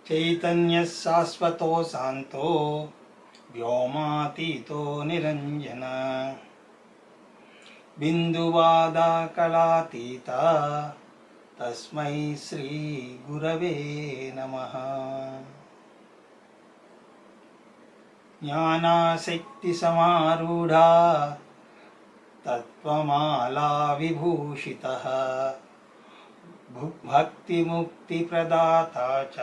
చైతన్య శాశ్వతో శాంతో వ్యోమాతీతో నిరంజన బిందువాదాకళాతీత తస్మై శ్రీ గురవే నమః. జ్ఞానాశక్తి సమారూఢా తత్వమాలా విభూషితః భక్తిముక్తి ప్రదాతా చ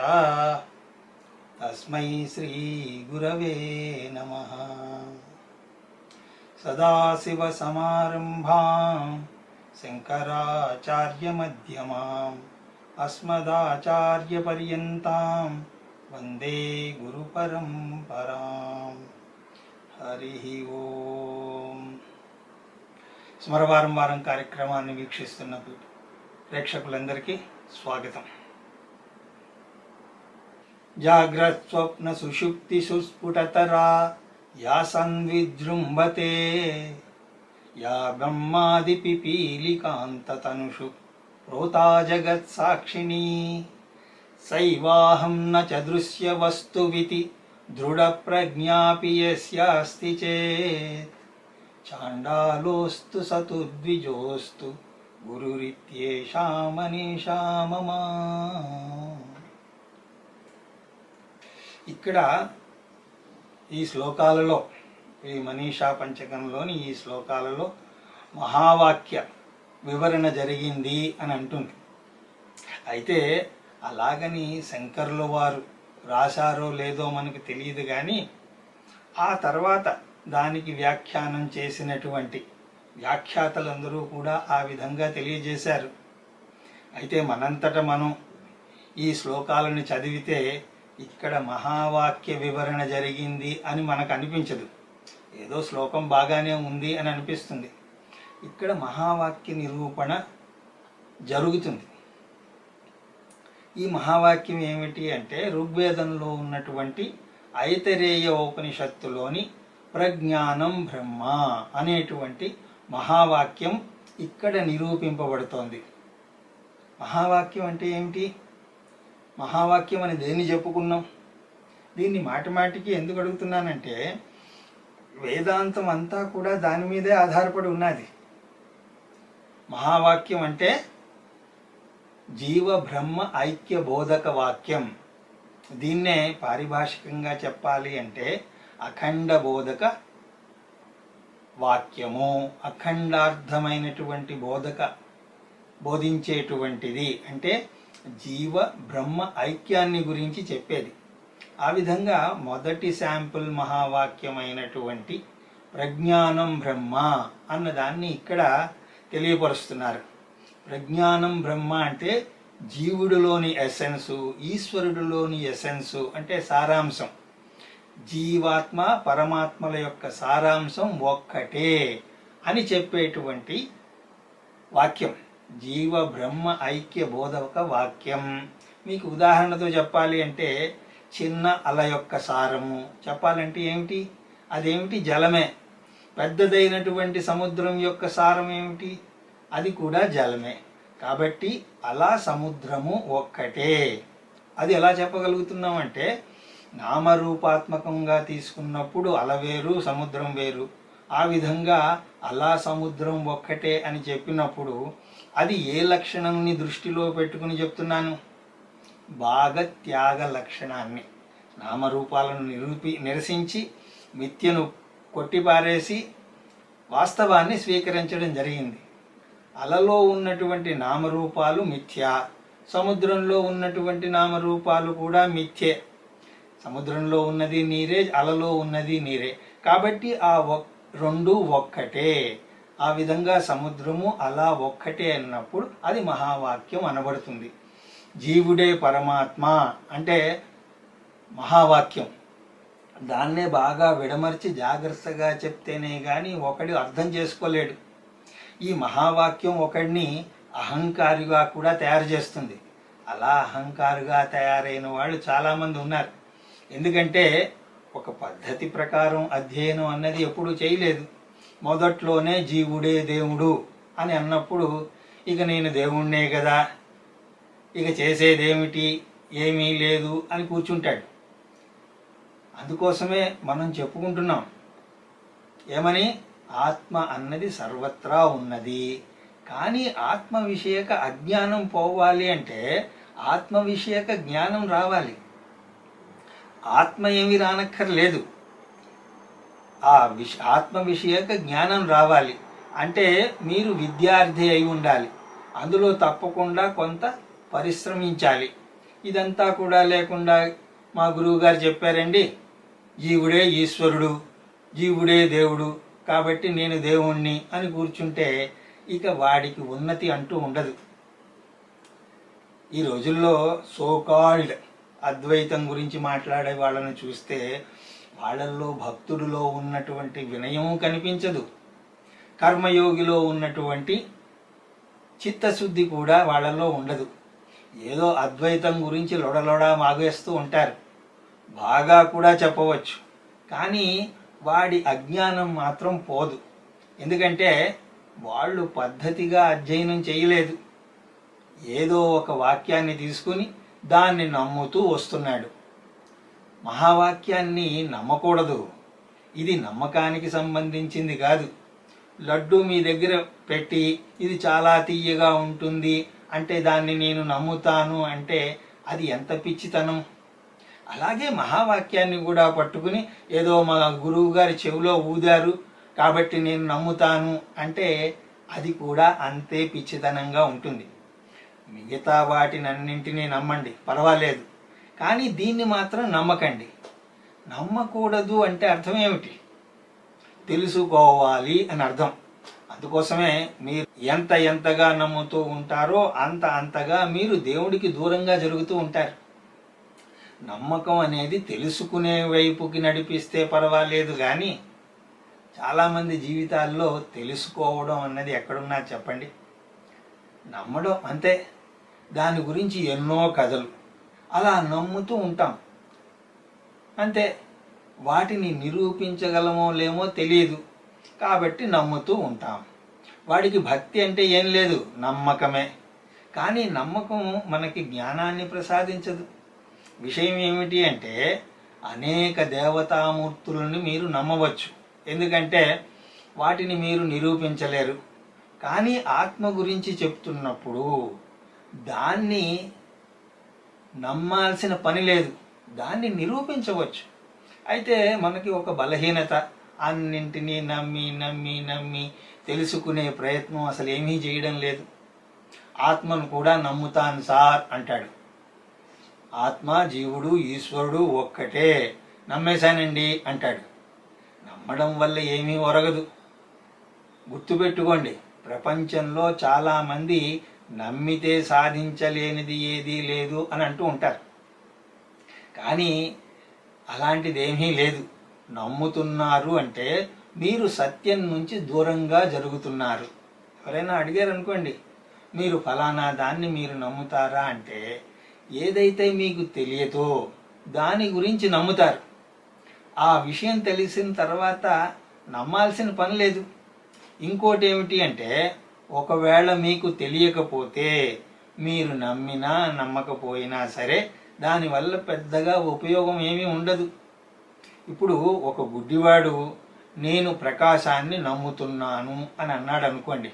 తస్మై శ్రీ గురవే నమః. సదాశివ సమారంభాం శంకరాచార్య మధ్యమాం అస్మదాచార్య పర్యంతాం వందే గురు పరంపరాం. హరి ఓం. స్మరవారం వారం కార్యక్రమాన్ని వీక్షిస్తున్న ప్రేక్షకులందరికీ స్వాగతం. జాగ్రత్త స్వప్న సుషుప్తి సుస్ఫుటతరా యా సంవిజృంభతే యా బ్రహ్మాది పిపీలికాంతతనుషు ప్రోతా జగత్సాక్షిణీ సైవాహం న చ దృశ్య వస్తువితి దృఢ ప్రజ్ఞాపి యస్యాస్తి చేత్ చాండాలోస్తు సతుద్విజోస్తు గురురిత్యేషా మనీషా మమ. ఇక్కడ ఈ శ్లోకాలలో, ఈ మనీషా పంచకంలోని ఈ శ్లోకాలలో మహావాక్య వివరణ జరిగింది అని అంటుంది. అయితే అలాగని శంకరుల వారు రాశారో లేదో మనకు తెలియదు, కానీ ఆ తర్వాత దానికి వ్యాఖ్యానం చేసినటువంటి వ్యాఖ్యాతలందరూ కూడా ఆ విధంగా తెలియజేశారు. అయితే మనంతట మనం ఈ శ్లోకాలను చదివితే ఇక్కడ మహావాక్య వివరణ జరిగింది అని మనకు అనిపించదు. ఏదో శ్లోకం బాగానే ఉంది అని అనిపిస్తుంది. ఇక్కడ మహావాక్య నిరూపణ జరుగుతుంది. ఈ మహావాక్యం ఏమిటి అంటే ఋగ్వేదంలో ఉన్నటువంటి ఐతరేయ ఉపనిషత్తులోని ప్రజ్ఞానం బ్రహ్మ అనేటువంటి మహావాక్యం ఇక్కడ నిరూపింపబడుతోంది. మహావాక్యం అంటే ఏమిటి? మహావాక్యం అని దేన్ని చెప్పుకున్నాం? దీన్ని మాటిమాటికి ఎందుకు అడుగుతున్నానంటే వేదాంతం అంతా కూడా దాని మీదే ఆధారపడి ఉన్నది. మహావాక్యం అంటే జీవ బ్రహ్మ ఐక్య బోధక వాక్యం. దీన్నే పారిభాషికంగా చెప్పాలి అంటే అఖండ బోధక వాక్యము. అఖండార్థమైనటువంటి బోధించేటువంటిది అంటే జీవ బ్రహ్మ ఐక్యాన్ని గురించి చెప్పేది. ఆ విధంగా మొదటి శాంపుల్ మహావాక్యమైనటువంటి ప్రజ్ఞానం బ్రహ్మ అన్నదాన్ని ఇక్కడ తెలియపరుస్తున్నారు. ప్రజ్ఞానం బ్రహ్మ అంటే జీవుడిలోని ఎసెన్సు, ఈశ్వరుడిలోని ఎసెన్సు అంటే సారాంశం. జీవాత్మ పరమాత్మల యొక్క సారాంశం ఒక్కటే అని చెప్పేటువంటి వాక్యం జీవ బ్రహ్మ ఐక్య బోధక వాక్యం. మీకు ఉదాహరణతో చెప్పాలి అంటే చిన్న అల యొక్క సారము చెప్పాలంటే ఏమిటి? అదేమిటి? జలమే. పెద్దదైనటువంటి సముద్రం యొక్క సారం ఏమిటి? అది కూడా జలమే. కాబట్టి అలా సముద్రము ఒక్కటే. అది ఎలా చెప్పగలుగుతున్నామంటే నామరూపాత్మకంగా తీసుకున్నప్పుడు అల వేరు, సముద్రం వేరు. ఆ విధంగా అలా సముద్రం ఒక్కటే అని చెప్పినప్పుడు అది ఏ లక్షణాన్ని దృష్టిలో పెట్టుకుని చెప్తున్నాను? భాగత్యాగ లక్షణాన్ని. నామరూపాలను నిరసించి మిథ్యను కొట్టిపారేసి వాస్తవాన్ని స్వీకరించడం జరిగింది. అలలో ఉన్నటువంటి నామరూపాలు మిథ్య, సముద్రంలో ఉన్నటువంటి నామరూపాలు కూడా మిథ్యే. సముద్రంలో ఉన్నది నీరే, అలలో ఉన్నది నీరే. కాబట్టి ఆ రెండు ఒక్కటే. ఆ విధంగా సముద్రము అలా ఒక్కటే అన్నప్పుడు అది మహావాక్యం అనబడుతుంది. జీవుడే పరమాత్మ అంటే మహావాక్యం. దాన్నే బాగా విడమర్చి జాగ్రత్తగా చెప్తేనే కానీ ఒకడు అర్థం చేసుకోలేడు. ఈ మహావాక్యం ఒకడిని అహంకారిగా కూడా తయారు చేస్తుంది. అలా అహంకారిగా తయారైన వాళ్ళు చాలామంది ఉన్నారు. ఎందుకంటే ఒక పద్ధతి ప్రకారం అధ్యయనం అన్నది ఎప్పుడూ చేయలేదు. మొదట్లోనే జీవుడే దేవుడు అని అన్నప్పుడు ఇక నేను దేవుణ్ణే కదా, ఇక చేసేదేమిటి ఏమీ లేదు అని కూర్చుంటాడు. అందుకోసమే మనం చెప్పుకుంటున్నాం ఏమని, ఆత్మ అన్నది సర్వత్రా ఉన్నది. కానీ ఆత్మ విషయక అజ్ఞానం పోవాలి అంటే ఆత్మ విషయక జ్ఞానం రావాలి. ఆత్మ ఏమి రానక్కర్లేదు, ఆత్మ విషయక జ్ఞానం రావాలి. అంటే మీరు విద్యార్థి అయి ఉండాలి, అందులో తప్పకుండా కొంత పరిశ్రమించాలి. ఇదంతా కూడా లేకుండా మా గురువు గారు చెప్పారండి, జీవుడే ఈశ్వరుడు, జీవుడే దేవుడు, కాబట్టి నేను దేవుణ్ణి అని కూర్చుంటే ఇక వాడికి ఉన్నతి అంటూ ఉండదు. ఈ రోజుల్లో సోకాల్డ్ అద్వైతం గురించి మాట్లాడే వాళ్ళని చూస్తే వాళ్ళల్లో భక్తుడిలో ఉన్నటువంటి వినయం కనిపించదు, కర్మయోగిలో ఉన్నటువంటి చిత్తశుద్ధి కూడా వాళ్ళల్లో ఉండదు. ఏదో అద్వైతం గురించి లొడలొడా మాగేస్తూ ఉంటారు, బాగా కూడా చెప్పవచ్చు. కానీ వాడి అజ్ఞానం మాత్రం పోదు. ఎందుకంటే వాళ్ళు పద్ధతిగా అధ్యయనం చేయలేదు. ఏదో ఒక వాక్యాన్ని తీసుకుని దాన్ని నమ్ముతూ వస్తున్నాడు. మహావాక్యాన్ని నమ్మకూడదు, ఇది నమ్మకానికి సంబంధించింది కాదు. లడ్డు మీ దగ్గర పెట్టి ఇది చాలా తీయగా ఉంటుంది అంటే దాన్ని నేను నమ్ముతాను అంటే అది ఎంత పిచ్చితనం. అలాగే మహావాక్యాన్ని కూడా పట్టుకుని ఏదో మా గురువు గారి చెవిలో ఊదారు కాబట్టి నేను నమ్ముతాను అంటే అది కూడా అంతే పిచ్చితనంగా ఉంటుంది. మిగతా వాటినన్నింటినీ నమ్మండి, పర్వాలేదు, కానీ దీన్ని మాత్రం నమ్మకండి. నమ్మకూడదు అంటే అర్థం ఏమిటి? తెలుసుకోవాలి అని అర్థం. అందుకోసమే మీరు ఎంతగా నమ్ముతూ ఉంటారో అంతగా మీరు దేవుడికి దూరంగా జరుగుతూ ఉంటారు. నమ్మకం అనేది తెలుసుకునే వైపుకి నడిపిస్తే పర్వాలేదు, కానీ చాలామంది జీవితాల్లో తెలుసుకోవడం అన్నది ఎక్కడున్నా చెప్పండి, నమ్మడం అంతే. దాని గురించి ఎన్నో కథలు, అలా నమ్ముతూ ఉంటాం అంతే. వాటిని నిరూపించగలమో లేమో తెలియదు కాబట్టి నమ్ముతూ ఉంటాం. వాడికి భక్తి అంటే ఏం లేదు, నమ్మకమే. కానీ నమ్మకం మనకి జ్ఞానాన్ని ప్రసాదించదు. విషయం ఏమిటి అంటే అనేక దేవతామూర్తులను మీరు నమ్మవచ్చు, ఎందుకంటే వాటిని మీరు నిరూపించలేరు. కానీ ఆత్మ గురించి చెప్తున్నప్పుడు దాన్ని నమ్మాల్సిన పని లేదు, దాన్ని నిరూపించవచ్చు. అయితే మనకి ఒక బలహీనత, అన్నింటినీ నమ్మి నమ్మి నమ్మి తెలుసుకునే ప్రయత్నం అసలు ఏమీ చేయడం లేదు. ఆత్మను కూడా నమ్ముతాను సార్ అంటాడు. ఆత్మ, జీవుడు, ఈశ్వరుడు ఒక్కటే, నమ్మేశానండి అంటాడు. నమ్మడం వల్ల ఏమీ ఒరగదు. గుర్తుపెట్టుకోండి, ప్రపంచంలో చాలామంది నమ్మితే సాధించలేనిది ఏదీ లేదు అని అంటూ ఉంటారు. కానీ అలాంటిది ఏమీ లేదు. నమ్ముతున్నారు అంటే మీరు సత్యం నుంచి దూరంగా జరుగుతున్నారు. ఎవరైనా అడిగారు అనుకోండి, మీరు ఫలానా దాన్ని మీరు నమ్ముతారా అంటే ఏదైతే మీకు తెలియదో దాని గురించి నమ్ముతారు. ఆ విషయం తెలిసిన తర్వాత నమ్మాల్సిన పని లేదు. ఇంకోటి ఏమిటి అంటే ఒకవేళ మీకు తెలియకపోతే మీరు నమ్మినా నమ్మకపోయినా సరే దానివల్ల పెద్దగా ఉపయోగం ఏమీ ఉండదు. ఇప్పుడు ఒక గుడ్డివాడు నేను ప్రకాశాన్ని నమ్ముతున్నాను అని అన్నాడు అనుకోండి,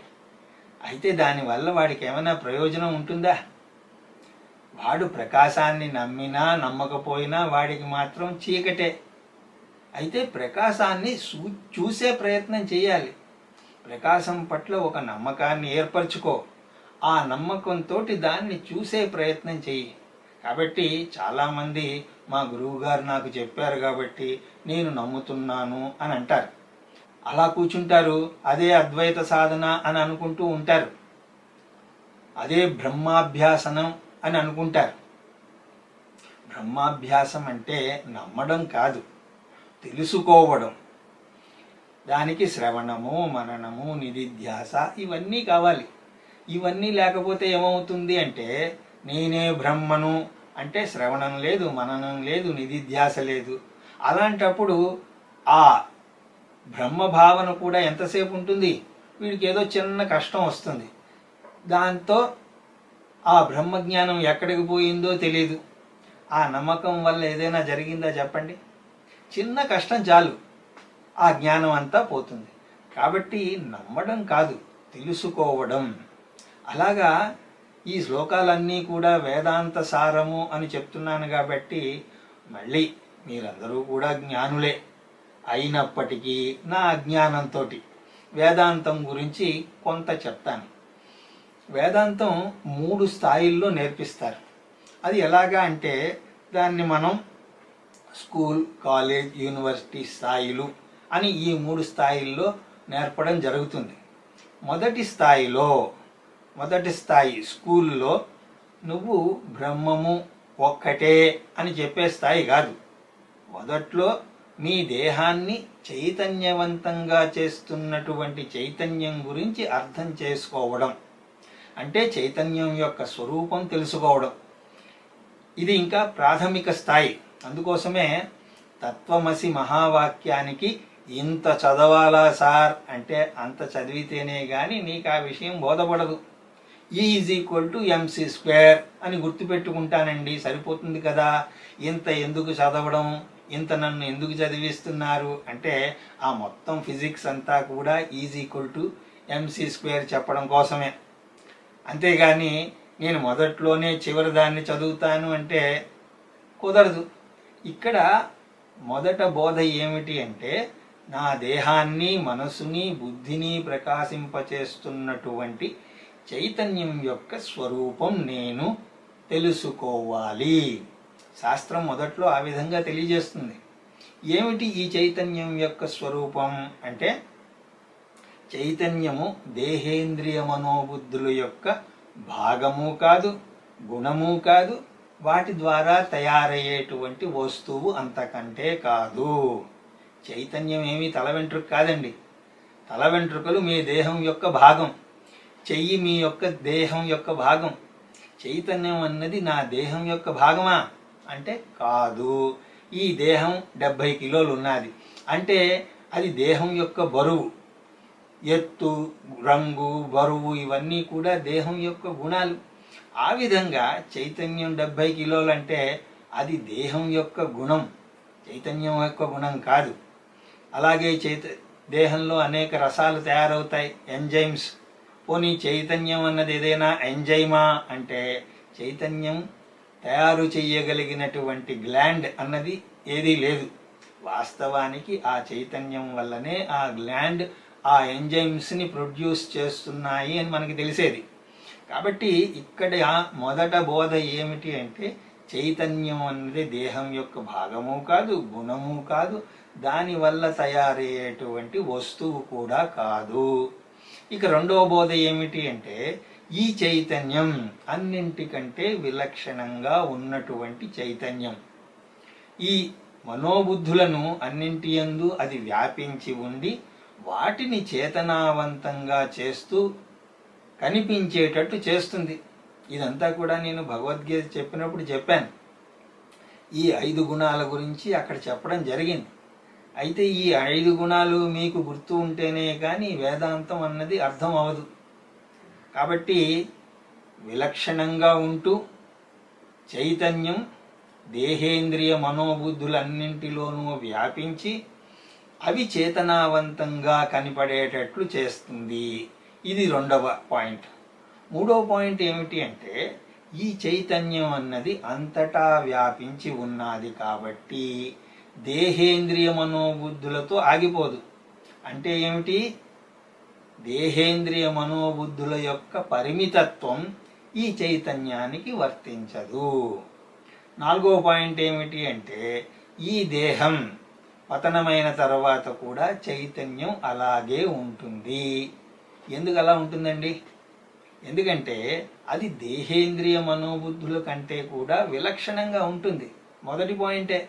అయితే దానివల్ల వాడికి ఏమైనా ప్రయోజనం ఉంటుందా? వాడు ప్రకాశాన్ని నమ్మినా నమ్మకపోయినా వాడికి మాత్రం చీకటే. అయితే ప్రకాశాన్ని చూసే ప్రయత్నం చేయాలి. ప్రకాశం పట్ల ఒక నమ్మకాన్ని ఏర్పరచుకో, ఆ నమ్మకంతో దాన్ని చూసే ప్రయత్నం చెయ్యి. కాబట్టి చాలామంది మా గురువు గారు నాకు చెప్పారు కాబట్టి నేను నమ్ముతున్నాను అని అంటారు. అలా కూర్చుంటారు, అదే అద్వైత సాధన అని అనుకుంటూ ఉంటారు, అదే బ్రహ్మాభ్యాసనం అని అనుకుంటారు. బ్రహ్మాభ్యాసం అంటే నమ్మడం కాదు, తెలుసుకోవడం. దానికి శ్రవణము, మననము, నిధిధ్యాస ఇవన్నీ కావాలి. ఇవన్నీ లేకపోతే ఏమవుతుంది అంటే నేనే బ్రహ్మను అంటే శ్రవణం లేదు, మననం లేదు, నిధిధ్యాస లేదు. అలాంటప్పుడు ఆ బ్రహ్మభావన కూడా ఎంతసేపు ఉంటుంది? వీడికి ఏదో చిన్న కష్టం వస్తుంది, దాంతో ఆ బ్రహ్మజ్ఞానం ఎక్కడికి పోయిందో తెలియదు. ఆ నమ్మకం వల్ల ఏదైనా జరిగిందా చెప్పండి? చిన్న కష్టం చాలు, ఆ జ్ఞానం అంతా పోతుంది. కాబట్టి నమ్మడం కాదు, తెలుసుకోవడం. అలాగా ఈ శ్లోకాలన్నీ కూడా వేదాంత సారము అని చెప్తున్నాను కాబట్టి మళ్ళీ మీరందరూ కూడా జ్ఞానులే అయినప్పటికీ నా అజ్ఞానంతో వేదాంతం గురించి కొంత చెప్తాను. వేదాంతం 3 స్థాయిల్లో నేర్పిస్తారు. అది ఎలాగా అంటే దాన్ని మనం స్కూల్, కాలేజ్, యూనివర్సిటీ స్థాయిలు అని ఈ 3 స్థాయిల్లో నేర్పడం జరుగుతుంది. మొదటి స్థాయి స్కూల్లో నువ్వు బ్రహ్మము ఒక్కటే అని చెప్పే స్థాయి కాదు. మొదట్లో మీ దేహాన్ని చైతన్యవంతంగా చేస్తున్నటువంటి చైతన్యం గురించి అర్థం చేసుకోవడం, అంటే చైతన్యం యొక్క స్వరూపం తెలుసుకోవడం. ఇది ఇంకా ప్రాథమిక స్థాయి. అందుకోసమే తత్వమసి మహావాక్యానికి ఇంత చదవాలా సార్ అంటే అంత చదివితేనే కానీ నీకు ఆ విషయం బోధపడదు. E=mc² అని గుర్తుపెట్టుకుంటానండి, సరిపోతుంది కదా. ఇంత ఎందుకు చదవడం, ఇంత నన్ను ఎందుకు చదివిస్తున్నారు అంటే ఆ మొత్తం ఫిజిక్స్ అంతా కూడా E=mc² చెప్పడం కోసమే. అంతేగాని నేను మొదట్లోనే చివరి దాన్ని చదువుతాను అంటే కుదరదు. ఇక్కడ మొదట బోధ ఏమిటి అంటే నా దేహాన్ని, మనసుని, బుద్ధిని ప్రకాశింపచేస్తున్నటువంటి చైతన్యం యొక్క స్వరూపం నేను తెలుసుకోవాలి. శాస్త్రం మొదట్లో ఆ విధంగా తెలియజేస్తుంది. ఏమిటి ఈ చైతన్యం యొక్క స్వరూపం అంటే చైతన్యము దేహేంద్రియ మనోబుద్ధుల యొక్క భాగము కాదు, గుణము కాదు, వాటి ద్వారా తయారయ్యేటువంటి వస్తువు అంతకంటే కాదు. చైతన్యం ఏమీ తల వెంట్రుక కాదండి. తల వెంట్రుకలు మీ దేహం యొక్క భాగం, చెయ్యి మీ యొక్క దేహం యొక్క భాగం. చైతన్యం అన్నది నా దేహం యొక్క భాగమా అంటే కాదు. ఈ దేహం 70 కిలోలు ఉన్నది అంటే అది దేహం యొక్క బరువు. ఎత్తు, రంగు, బరువు ఇవన్నీ కూడా దేహం యొక్క గుణాలు. ఆ విధంగా చైతన్యం 70 కిలోలు అంటే అది దేహం యొక్క గుణం, చైతన్యం యొక్క గుణం కాదు. అలాగే దేహంలో అనేక రసాలు తయారవుతాయి, ఎంజైమ్స్. పోనీ చైతన్యం అన్నది ఏదైనా ఎంజైమా అంటే చైతన్యం తయారు చెయ్యగలిగినటువంటి గ్లాండ్ అన్నది ఏదీ లేదు. వాస్తవానికి ఆ చైతన్యం వల్లనే ఆ గ్లాండ్ ఆ ఎంజైమ్స్ని ప్రొడ్యూస్ చేస్తున్నాయి అని మనకి తెలిసేది. కాబట్టి ఇక్కడ మొదట బోధ ఏమిటి అంటే చైతన్యం అన్నది దేహం యొక్క భాగము కాదు, గుణము కాదు, దానివల్ల తయారయ్యేటువంటి వస్తువు కూడా కాదు. ఇక రెండవ బోధ ఏమిటి అంటే ఈ చైతన్యం అన్నింటికంటే విలక్షణంగా ఉన్నటువంటి చైతన్యం. ఈ మనోబుద్ధులను అన్నింటి యందు అది వ్యాపించి ఉండి వాటిని చేతనావంతంగా చేస్తూ కనిపించేటట్టు చేస్తుంది. ఇదంతా కూడా నేను భగవద్గీత చెప్పినప్పుడు చెప్పాను. ఈ 5 గుణాల గురించి అక్కడ చెప్పడం జరిగింది. అయితే ఈ 5 గుణాలు మీకు గుర్తు ఉంటేనే కానీ వేదాంతం అన్నది అర్థం అవదు. కాబట్టి విలక్షణంగా ఉంటూ చైతన్యం దేహేంద్రియ మనోబుద్ధులన్నింటిలోనూ వ్యాపించి అవి చేతనావంతంగా కనిపడేటట్లు చేస్తుంది. ఇది రెండవ పాయింట్. మూడవ పాయింట్ ఏమిటి అంటే ఈ చైతన్యం అన్నది అంతటా వ్యాపించి ఉన్నది కాబట్టి దేహేంద్రియ మనోబుద్ధులతో ఆగిపోదు. అంటే ఏమిటి? దేహేంద్రియ మనోబుద్ధుల యొక్క పరిమితత్వం ఈ చైతన్యానికి వర్తించదు. నాలుగవ పాయింట్ ఏమిటి అంటే ఈ దేహం పతనమైన తర్వాత కూడా చైతన్యం అలాగే ఉంటుంది. ఎందుకు అలా ఉంటుందండి? ఎందుకంటే అది దేహేంద్రియ మనోబుద్ధుల కంటే కూడా విలక్షణంగా ఉంటుంది. మొదటి పాయింటే.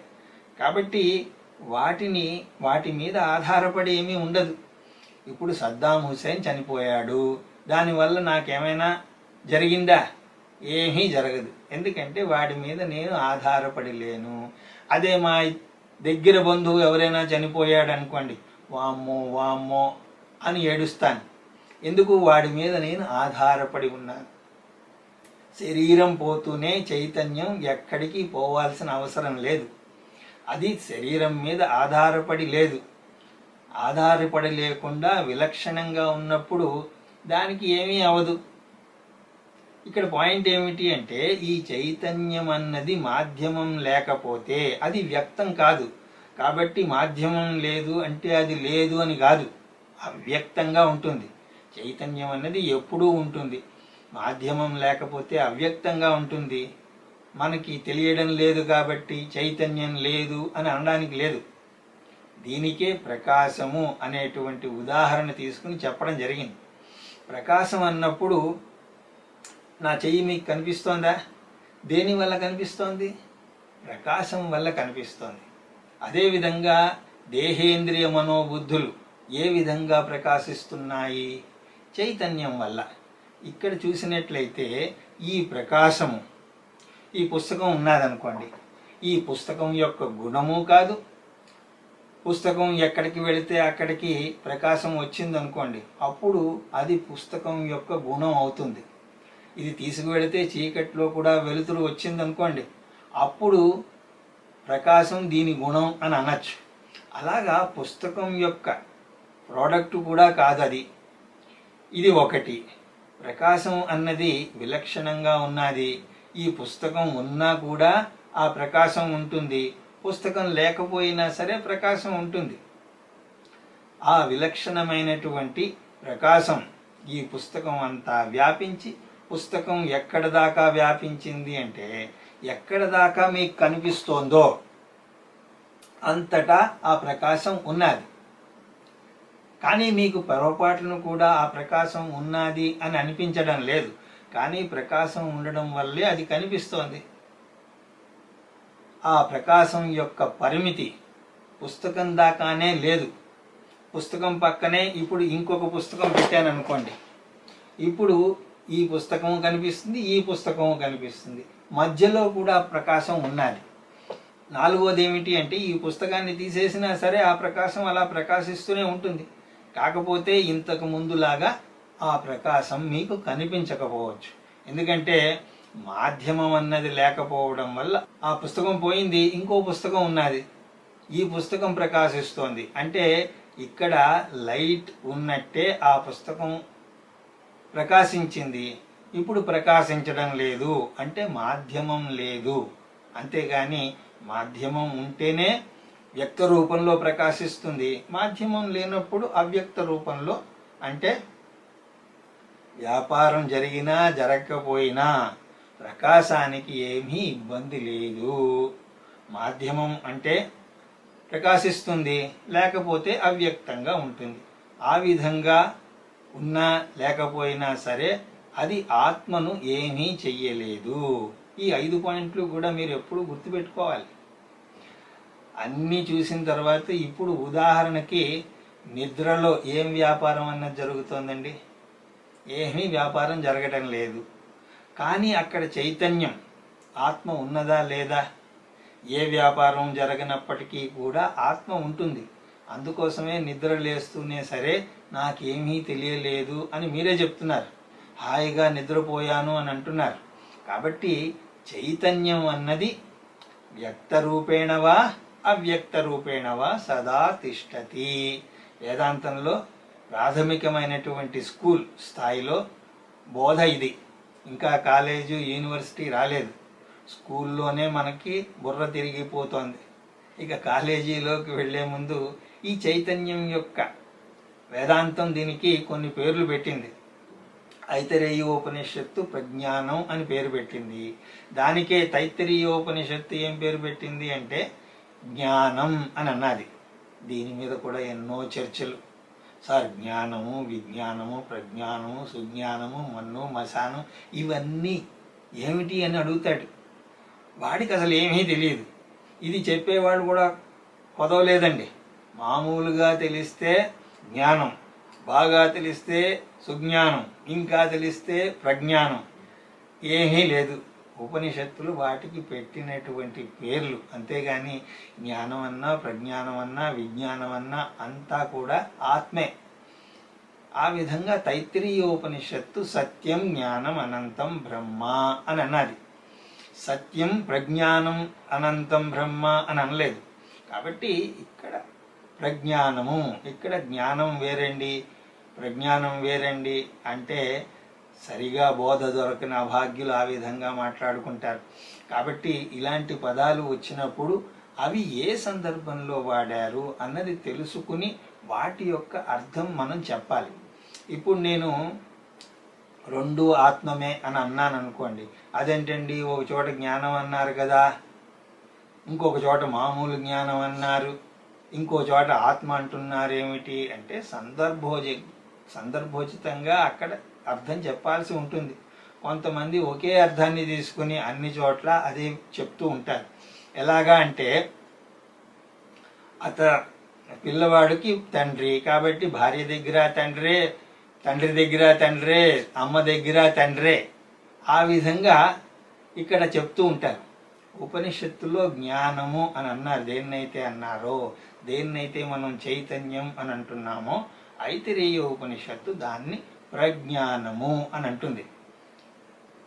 కాబట్టి వాటి మీద ఆధారపడి ఏమీ ఉండదు. ఇప్పుడు సద్దాం హుస్సేన్ చనిపోయాడు, దానివల్ల నాకేమైనా జరిగిందా? ఏమీ జరగదు. ఎందుకంటే వాడి మీద నేను ఆధారపడి లేను. అదే మా దగ్గర బంధువు ఎవరైనా చనిపోయాడు అనుకోండి, వామ్మో వామ్మో అని ఏడుస్తాను. ఎందుకు? వాడి మీద నేను ఆధారపడి ఉన్నాను. శరీరం పోతూనే చైతన్యం ఎక్కడికి పోవాల్సిన అవసరం లేదు. అది శరీరం మీద ఆధారపడి లేదు. ఆధారపడి లేకుండా విలక్షణంగా ఉన్నప్పుడు దానికి ఏమీ అవదు. ఇక్కడ పాయింట్ ఏమిటి అంటే, ఈ చైతన్యం అన్నది మాధ్యమం లేకపోతే అది వ్యక్తం కాదు. కాబట్టి మాధ్యమం లేదు అంటే అది లేదు అని కాదు, అవ్యక్తంగా ఉంటుంది. చైతన్యం అన్నది ఎప్పుడూ ఉంటుంది. మాధ్యమం లేకపోతే అవ్యక్తంగా ఉంటుంది. మనకి తెలియడం లేదు కాబట్టి చైతన్యం లేదు అని అనడానికి లేదు. దీనికే ప్రకాశము అనేటువంటి ఉదాహరణ తీసుకుని చెప్పడం జరిగింది. ప్రకాశం అన్నప్పుడు నా చెయ్యి మీకు కనిపిస్తోందా? దేని వల్ల కనిపిస్తోంది? ప్రకాశం వల్ల కనిపిస్తోంది. అదేవిధంగా దేహేంద్రియ మనోబుద్ధులు ఏ విధంగా ప్రకాశిస్తున్నాయి? చైతన్యం వల్ల. ఇక్కడ చూసినట్లయితే ఈ ప్రకాశము, ఈ పుస్తకం ఉన్నదనుకోండి, ఈ పుస్తకం యొక్క గుణము కాదు. పుస్తకం ఎక్కడికి వెళితే అక్కడికి ప్రకాశం వచ్చిందనుకోండి, అప్పుడు అది పుస్తకం యొక్క గుణం అవుతుంది. ఇది తీసుకువెళితే చీకట్లో కూడా వెలుతురు వచ్చిందనుకోండి, అప్పుడు ప్రకాశం దీని గుణం అని అనొచ్చు. అలాగా పుస్తకం యొక్క ప్రోడక్ట్ కూడా కాదది. ఇది ఒకటి. ప్రకాశం అన్నది విలక్షణంగా ఉన్నది. ఈ పుస్తకం ఉన్నా కూడా ఆ ప్రకాశం ఉంటుంది. పుస్తకం లేకపోయినా సరే ప్రకాశం ఉంటుంది. ఆ విలక్షణమైనటువంటి ప్రకాశం ఈ పుస్తకం అంతా వ్యాపించి, పుస్తకం ఎక్కడ దాకా వ్యాపించింది అంటే, ఎక్కడ దాకా మీకు కనిపిస్తోందో అంతటా ఆ ప్రకాశం ఉన్నది. కానీ మీకు పొరపాటును కూడా ఆ ప్రకాశం ఉన్నది అని అనిపించడం లేదు. కానీ ప్రకాశం ఉండడం వల్లే అది కనిపిస్తోంది. ఆ ప్రకాశం యొక్క పరిమితి పుస్తకం దాకానే లేదు. పుస్తకం పక్కనే ఇప్పుడు ఇంకొక పుస్తకం పెట్టాను అనుకోండి, ఇప్పుడు ఈ పుస్తకం కనిపిస్తుంది, ఈ పుస్తకం కనిపిస్తుంది, మధ్యలో కూడా ప్రకాశం ఉన్నది. నాలుగోది ఏమిటి అంటే, ఈ పుస్తకాన్ని తీసేసినా సరే ఆ ప్రకాశం అలా ప్రకాశిస్తూనే ఉంటుంది. కాకపోతే ఇంతకు ముందులాగా ఆ ప్రకాశం మీకు కనిపించకపోవచ్చు. ఎందుకంటే మాధ్యమం అన్నది లేకపోవడం వల్ల ఆ పుస్తకం పోయింది, ఇంకో పుస్తకం ఉన్నది, ఈ పుస్తకం ప్రకాశిస్తోంది. అంటే ఇక్కడ లైట్ ఉన్నట్టే ఆ పుస్తకం ప్రకాశించింది, ఇప్పుడు ప్రకాశించడం లేదు. అంటే మాధ్యమం లేదు. అంతేగాని మాధ్యమం ఉంటేనే వ్యక్త రూపంలో ప్రకాశిస్తుంది. మాధ్యమం లేనప్పుడు అవ్యక్త రూపంలో, అంటే వ్యాపారం జరిగినా జరగకపోయినా ప్రకాశానికి ఏమీ ఇబ్బంది లేదు. మాధ్యమం అంటే ప్రకాశిస్తుంది, లేకపోతే అవ్యక్తంగా ఉంటుంది. ఆ విధంగా ఉన్నా లేకపోయినా సరే అది ఆత్మను ఏమీ చెయ్యలేదు. ఈ 5 పాయింట్లు కూడా మీరు ఎప్పుడు గుర్తుపెట్టుకోవాలి. అన్నీ చూసిన తర్వాత ఇప్పుడు ఉదాహరణకి నిద్రలో ఏం వ్యాపారం అన్నది జరుగుతోందండి? ఏమీ వ్యాపారం జరగటం లేదు. కానీ అక్కడ చైతన్యం, ఆత్మ ఉన్నదా లేదా? ఏ వ్యాపారం జరగనప్పటికీ కూడా ఆత్మ ఉంటుంది. అందుకోసమే నిద్ర లేస్తూనే సరే నాకేమీ తెలియలేదు అని మీరే చెప్తున్నారు. హాయిగా నిద్రపోయాను అని అంటున్నారు. కాబట్టి చైతన్యం అన్నది వ్యక్త రూపేణవా అవ్యక్త రూపేణవా సదా తిష్టతి. వేదాంతంలో ప్రాథమికమైనటువంటి స్కూల్ స్థాయిలో బోధ ఇది. ఇంకా కాలేజు యూనివర్సిటీ రాలేదు. స్కూల్లోనే మనకి బుర్ర తిరిగిపోతోంది. ఇక కాలేజీలోకి వెళ్లే ముందు ఈ చైతన్యం యొక్క వేదాంతం దీనికి కొన్ని పేర్లు పెట్టింది. ఐతరేయోపనిషత్తు ప్రజ్ఞానం అని పేరు పెట్టింది. దానికే తైత్తరీయోపనిషత్తు ఏం పేరు పెట్టింది అంటే జ్ఞానం అని అన్నది. దీని మీద కూడా ఎన్నో చర్చలు. సార్, జ్ఞానము, విజ్ఞానము, ప్రజ్ఞానము, సుజ్ఞానము, మన్ను, మశానం ఇవన్నీ ఏమిటి అని అడుగుతాడు. వాడికి అసలు ఏమీ తెలియదు. ఇది చెప్పేవాడు కూడా కొదవలేదండి. మామూలుగా తెలిస్తే జ్ఞానం, బాగా తెలిస్తే సుజ్ఞానం, ఇంకా తెలిస్తే ప్రజ్ఞానం, ఏమీ లేదు. ఉపనిషత్తులు వాటికి పెట్టినటువంటి పేర్లు. అంతేగాని జ్ఞానం అన్నా, ప్రజ్ఞానం అన్నా, విజ్ఞానం అన్నా అంతా కూడా ఆత్మే. ఆ విధంగా తైత్తిరీయోపనిషత్తు సత్యం జ్ఞానం అనంతం బ్రహ్మ అని అన్నది. సత్యం ప్రజ్ఞానం అనంతం బ్రహ్మ అని అనలేదు. కాబట్టి ఇక్కడ ప్రజ్ఞానము, ఇక్కడ జ్ఞానం వేరండి, ప్రజ్ఞానం వేరండి అంటే సరిగా బోధ దొరకని అభాగ్యులు ఆ విధంగా మాట్లాడుకుంటారు. కాబట్టి ఇలాంటి పదాలు వచ్చినప్పుడు అవి ఏ సందర్భంలో వాడారు అన్నది తెలుసుకుని వాటి యొక్క అర్థం మనం చెప్పాలి. ఇప్పుడు నేను రెండు ఆత్మమే అని అన్నాను అనుకోండి, అదేంటండి ఒక చోట జ్ఞానం అన్నారు కదా, ఇంకొక చోట మామూలు జ్ఞానం అన్నారు, ఇంకో చోట ఆత్మ అంటున్నారు ఏమిటి అంటే సందర్భోచితంగా అక్కడ అర్థం చెప్పాల్సి ఉంటుంది. కొంతమంది ఒకే అర్థాన్ని తీసుకుని అన్ని చోట్ల అదే చెప్తూ ఉంటారు. ఎలాగా అంటే పిల్లవాడికి తండ్రి కాబట్టి భార్య దగ్గర తండ్రే, తండ్రి దగ్గర తండ్రే, అమ్మ దగ్గర తండ్రే, ఆ విధంగా ఇక్కడ చెప్తూ ఉంటారు. ఉపనిషత్తులో జ్ఞానము అని అన్నారు. దేన్నైతే అన్నారో, దేన్నైతే మనం చైతన్యం అని అంటున్నామో ఐతిరేయ ఉపనిషత్తు దాన్ని ప్రజ్ఞానము అని అంటుంది.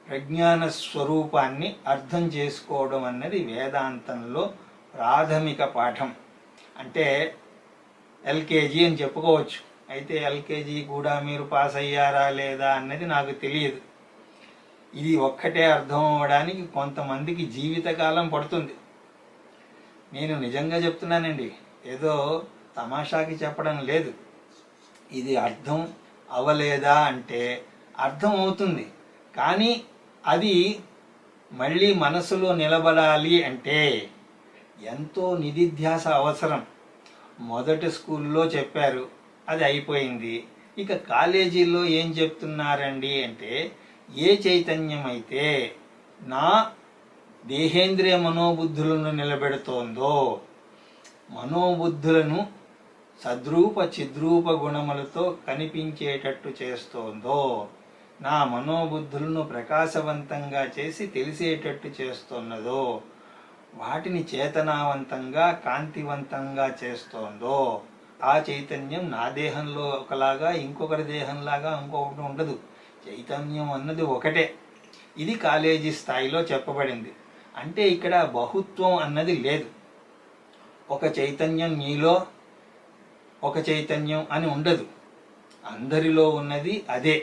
ప్రజ్ఞాన స్వరూపాన్ని అర్థం చేసుకోవడం అన్నది వేదాంతంలో ప్రాథమిక పాఠం. అంటే ఎల్కేజీ అని చెప్పుకోవచ్చు. అయితే ఎల్కేజీ కూడా మీరు పాస్ అయ్యారా లేదా అన్నది నాకు తెలియదు. ఇది ఒక్కటే అర్థం అవ్వడానికి కొంతమందికి జీవితకాలం పడుతుంది. నేను నిజంగా చెప్తున్నానండి, ఏదో తమాషాకి చెప్పడం లేదు. ఇది అర్థం అవ్వలేదా అంటే అర్థం అవుతుంది, కానీ అది మళ్ళీ మనసులో నిలబడాలి అంటే ఎంతో నిధిధ్యాస అవసరం. మొదటి స్కూల్లో చెప్పారు, అది అయిపోయింది. ఇక కాలేజీలో ఏం చెప్తున్నారండి అంటే ఏ చైతన్యం అయితే నా దేహేంద్రియ మనోబుద్ధులను నిలబెడుతోందో, మనోబుద్ధులను సద్రూప చిద్రూప గుణములతో కనిపించేటట్టు చేస్తోందో, నా మనోబుద్ధులను ప్రకాశవంతంగా చేసి తెలిసేటట్టు చేస్తున్నదో, వాటిని చేతనావంతంగా కాంతివంతంగా చేస్తోందో, ఆ చైతన్యం నా దేహంలో ఒకలాగా ఇంకొకరి దేహంలాగా ఇంకొకటి ఉండదు. చైతన్యం అన్నది ఒకటే. ఇది కాలేజీ స్థాయిలో చెప్పబడింది. అంటే ఇక్కడ బహుత్వం అన్నది లేదు. ఒక చైతన్యం నీలో, ఒక చైతన్యం అని ఉండదు. అందరిలో ఉన్నది అదే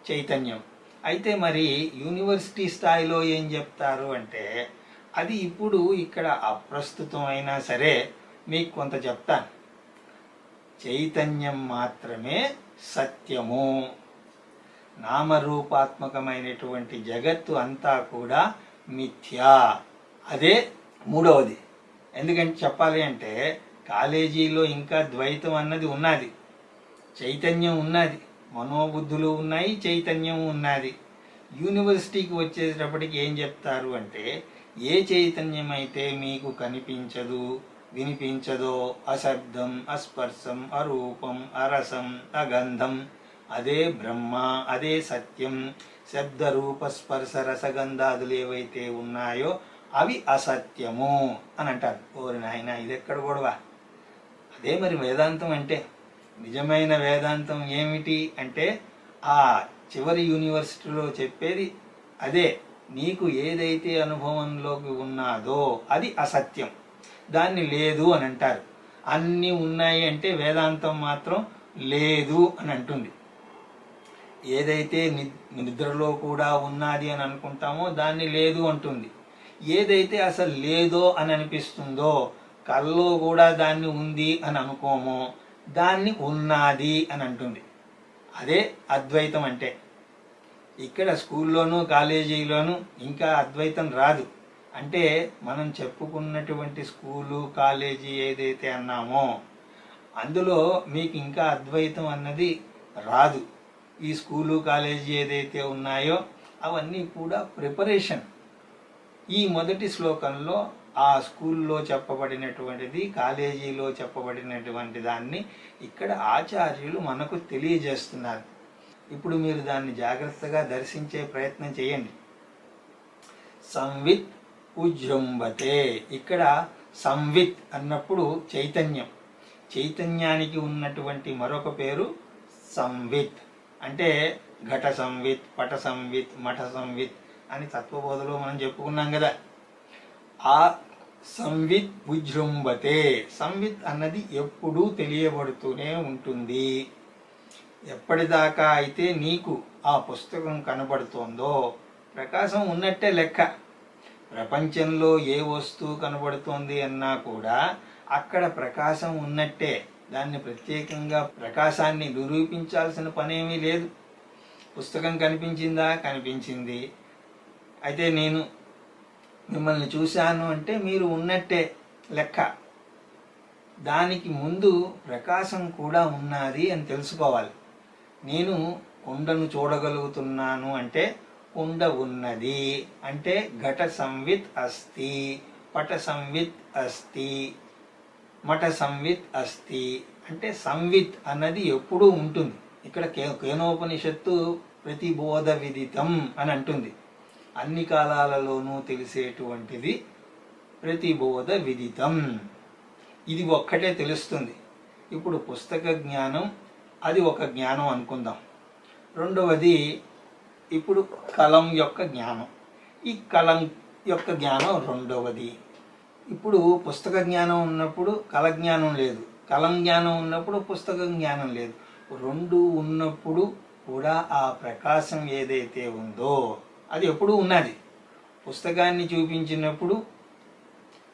చైతన్యం. అయితే మరి యూనివర్సిటీ స్థాయిలో ఏం చెప్తారు అంటే అది ఇప్పుడు ఇక్కడ అప్రస్తుతం అయినా సరే మీకు కొంత చెప్తాను. చైతన్యం మాత్రమే సత్యము. నామరూపాత్మకమైనటువంటి జగత్తు అంతా కూడా మిథ్యా. అదే మూడవది. ఎందుకంటే చెప్పాలి అంటే కాలేజీలో ఇంకా ద్వైతం అన్నది ఉన్నది, చైతన్యం ఉన్నది, మనోబుద్ధులు ఉన్నాయి, చైతన్యం ఉన్నది. యూనివర్సిటీకి వచ్చేటప్పటికి ఏం చెప్తారు అంటే ఏ చైతన్యం అయితే మీకు కనిపించదు, వినిపించదో, అశబ్దం, అస్పర్శం, అరూపం, అరసం, అగంధం, అదే బ్రహ్మ, అదే సత్యం. శబ్ద రూప స్పర్శ రసగంధాదులు ఏవైతే ఉన్నాయో అవి అసత్యము అని అంటారు. ఓరి నాయన, ఇది ఎక్కడ గొడవ? అదే మరి వేదాంతం అంటే. నిజమైన వేదాంతం ఏమిటి అంటే ఆ చివరి యూనివర్సిటీలో చెప్పేది అదే. నీకు ఏదైతే అనుభవంలోకి ఉన్నాదో అది అసత్యం, దాన్ని లేదు అని అంటారు. అన్నీ ఉన్నాయి అంటే వేదాంతం మాత్రం లేదు అని అంటుంది. ఏదైతే నిద్రలో కూడా ఉన్నది అని అనుకుంటామో దాన్ని లేదు అంటుంది. ఏదైతే అసలు లేదో అని అనిపిస్తుందో, కల్లో కూడా దాన్ని ఉంది అని అనుకోమో, దాన్ని ఉన్నది అని అంటుంది. అదే అద్వైతం అంటే. ఇక్కడ స్కూల్లోనూ కాలేజీలోనూ ఇంకా అద్వైతం రాదు. అంటే మనం చెప్పుకున్నటువంటి స్కూలు కాలేజీ ఏదైతే అన్నామో అందులో మీకు ఇంకా అద్వైతం అన్నది రాదు. ఈ స్కూలు కాలేజీ ఏదైతే ఉన్నాయో అవన్నీ కూడా ప్రిపరేషన్. ఈ మొదటి శ్లోకంలో ఆ స్కూల్లో చెప్పబడినటువంటిది, కాలేజీలో చెప్పబడినటువంటి దాన్ని ఇక్కడ ఆచార్యులు మనకు తెలియజేస్తున్నారు. ఇప్పుడు మీరు దాన్ని జాగ్రత్తగా దర్శించే ప్రయత్నం చేయండి. సంవిత్ ఉజృంభతే. ఇక్కడ సంవిత్ అన్నప్పుడు చైతన్యం. చైతన్యానికి ఉన్నటువంటి మరొక పేరు సంవిత్ అంటే ఘట సంవిత్, పట సంవిత్, మఠ సంవిత్ అని తత్వబోధలో మనం చెప్పుకున్నాం కదా. ఆ సంవిత్ విజృంభతే, సంవిత్ అన్నది ఎప్పుడూ తెలియబడుతూనే ఉంటుంది. ఎప్పటిదాకా అయితే నీకు ఆ పుస్తకం కనబడుతోందో ప్రకాశం ఉన్నట్టే లెక్క. ప్రపంచంలో ఏ వస్తువు కనబడుతోంది అన్నా కూడా అక్కడ ప్రకాశం ఉన్నట్టే. దాన్ని ప్రత్యేకంగా ప్రకాశాన్ని నిరూపించాల్సిన పనేమీ లేదు. పుస్తకం కనిపించిందా? కనిపించింది. అయితే నేను మిమ్మల్ని చూశాను అంటే మీరు ఉన్నట్టే లెక్క. దానికి ముందు ప్రకాశం కూడా ఉన్నది అని తెలుసుకోవాలి. నేను కుండను చూడగలుగుతున్నాను అంటే కుండ ఉన్నది అంటే ఘట సంవిత్ అస్తి, పట సంవిత్ అస్తి, మఠ సంవిత్ అస్తి అంటే సంవిత్ అన్నది ఎప్పుడూ ఉంటుంది. ఇక్కడ కేనోపనిషత్తు ప్రతిబోధ విదితం అని అంటుంది. అన్ని కాలాలలోనూ తెలిసేటువంటిది ప్రతిబోధ విదితం. ఇది ఒక్కటే తెలుస్తుంది. ఇప్పుడు పుస్తక జ్ఞానం అది ఒక జ్ఞానం అనుకుందాం. రెండవది ఇప్పుడు కలం యొక్క జ్ఞానం. ఈ కలం యొక్క జ్ఞానం రెండవది. ఇప్పుడు పుస్తక జ్ఞానం ఉన్నప్పుడు కల జ్ఞానం లేదు, కలం జ్ఞానం ఉన్నప్పుడు పుస్తక జ్ఞానం లేదు. రెండు ఉన్నప్పుడు కూడా ఆ ప్రకాశం ఏదైతే ఉందో అది ఎప్పుడూ ఉన్నది. పుస్తకాన్ని చూపించినప్పుడు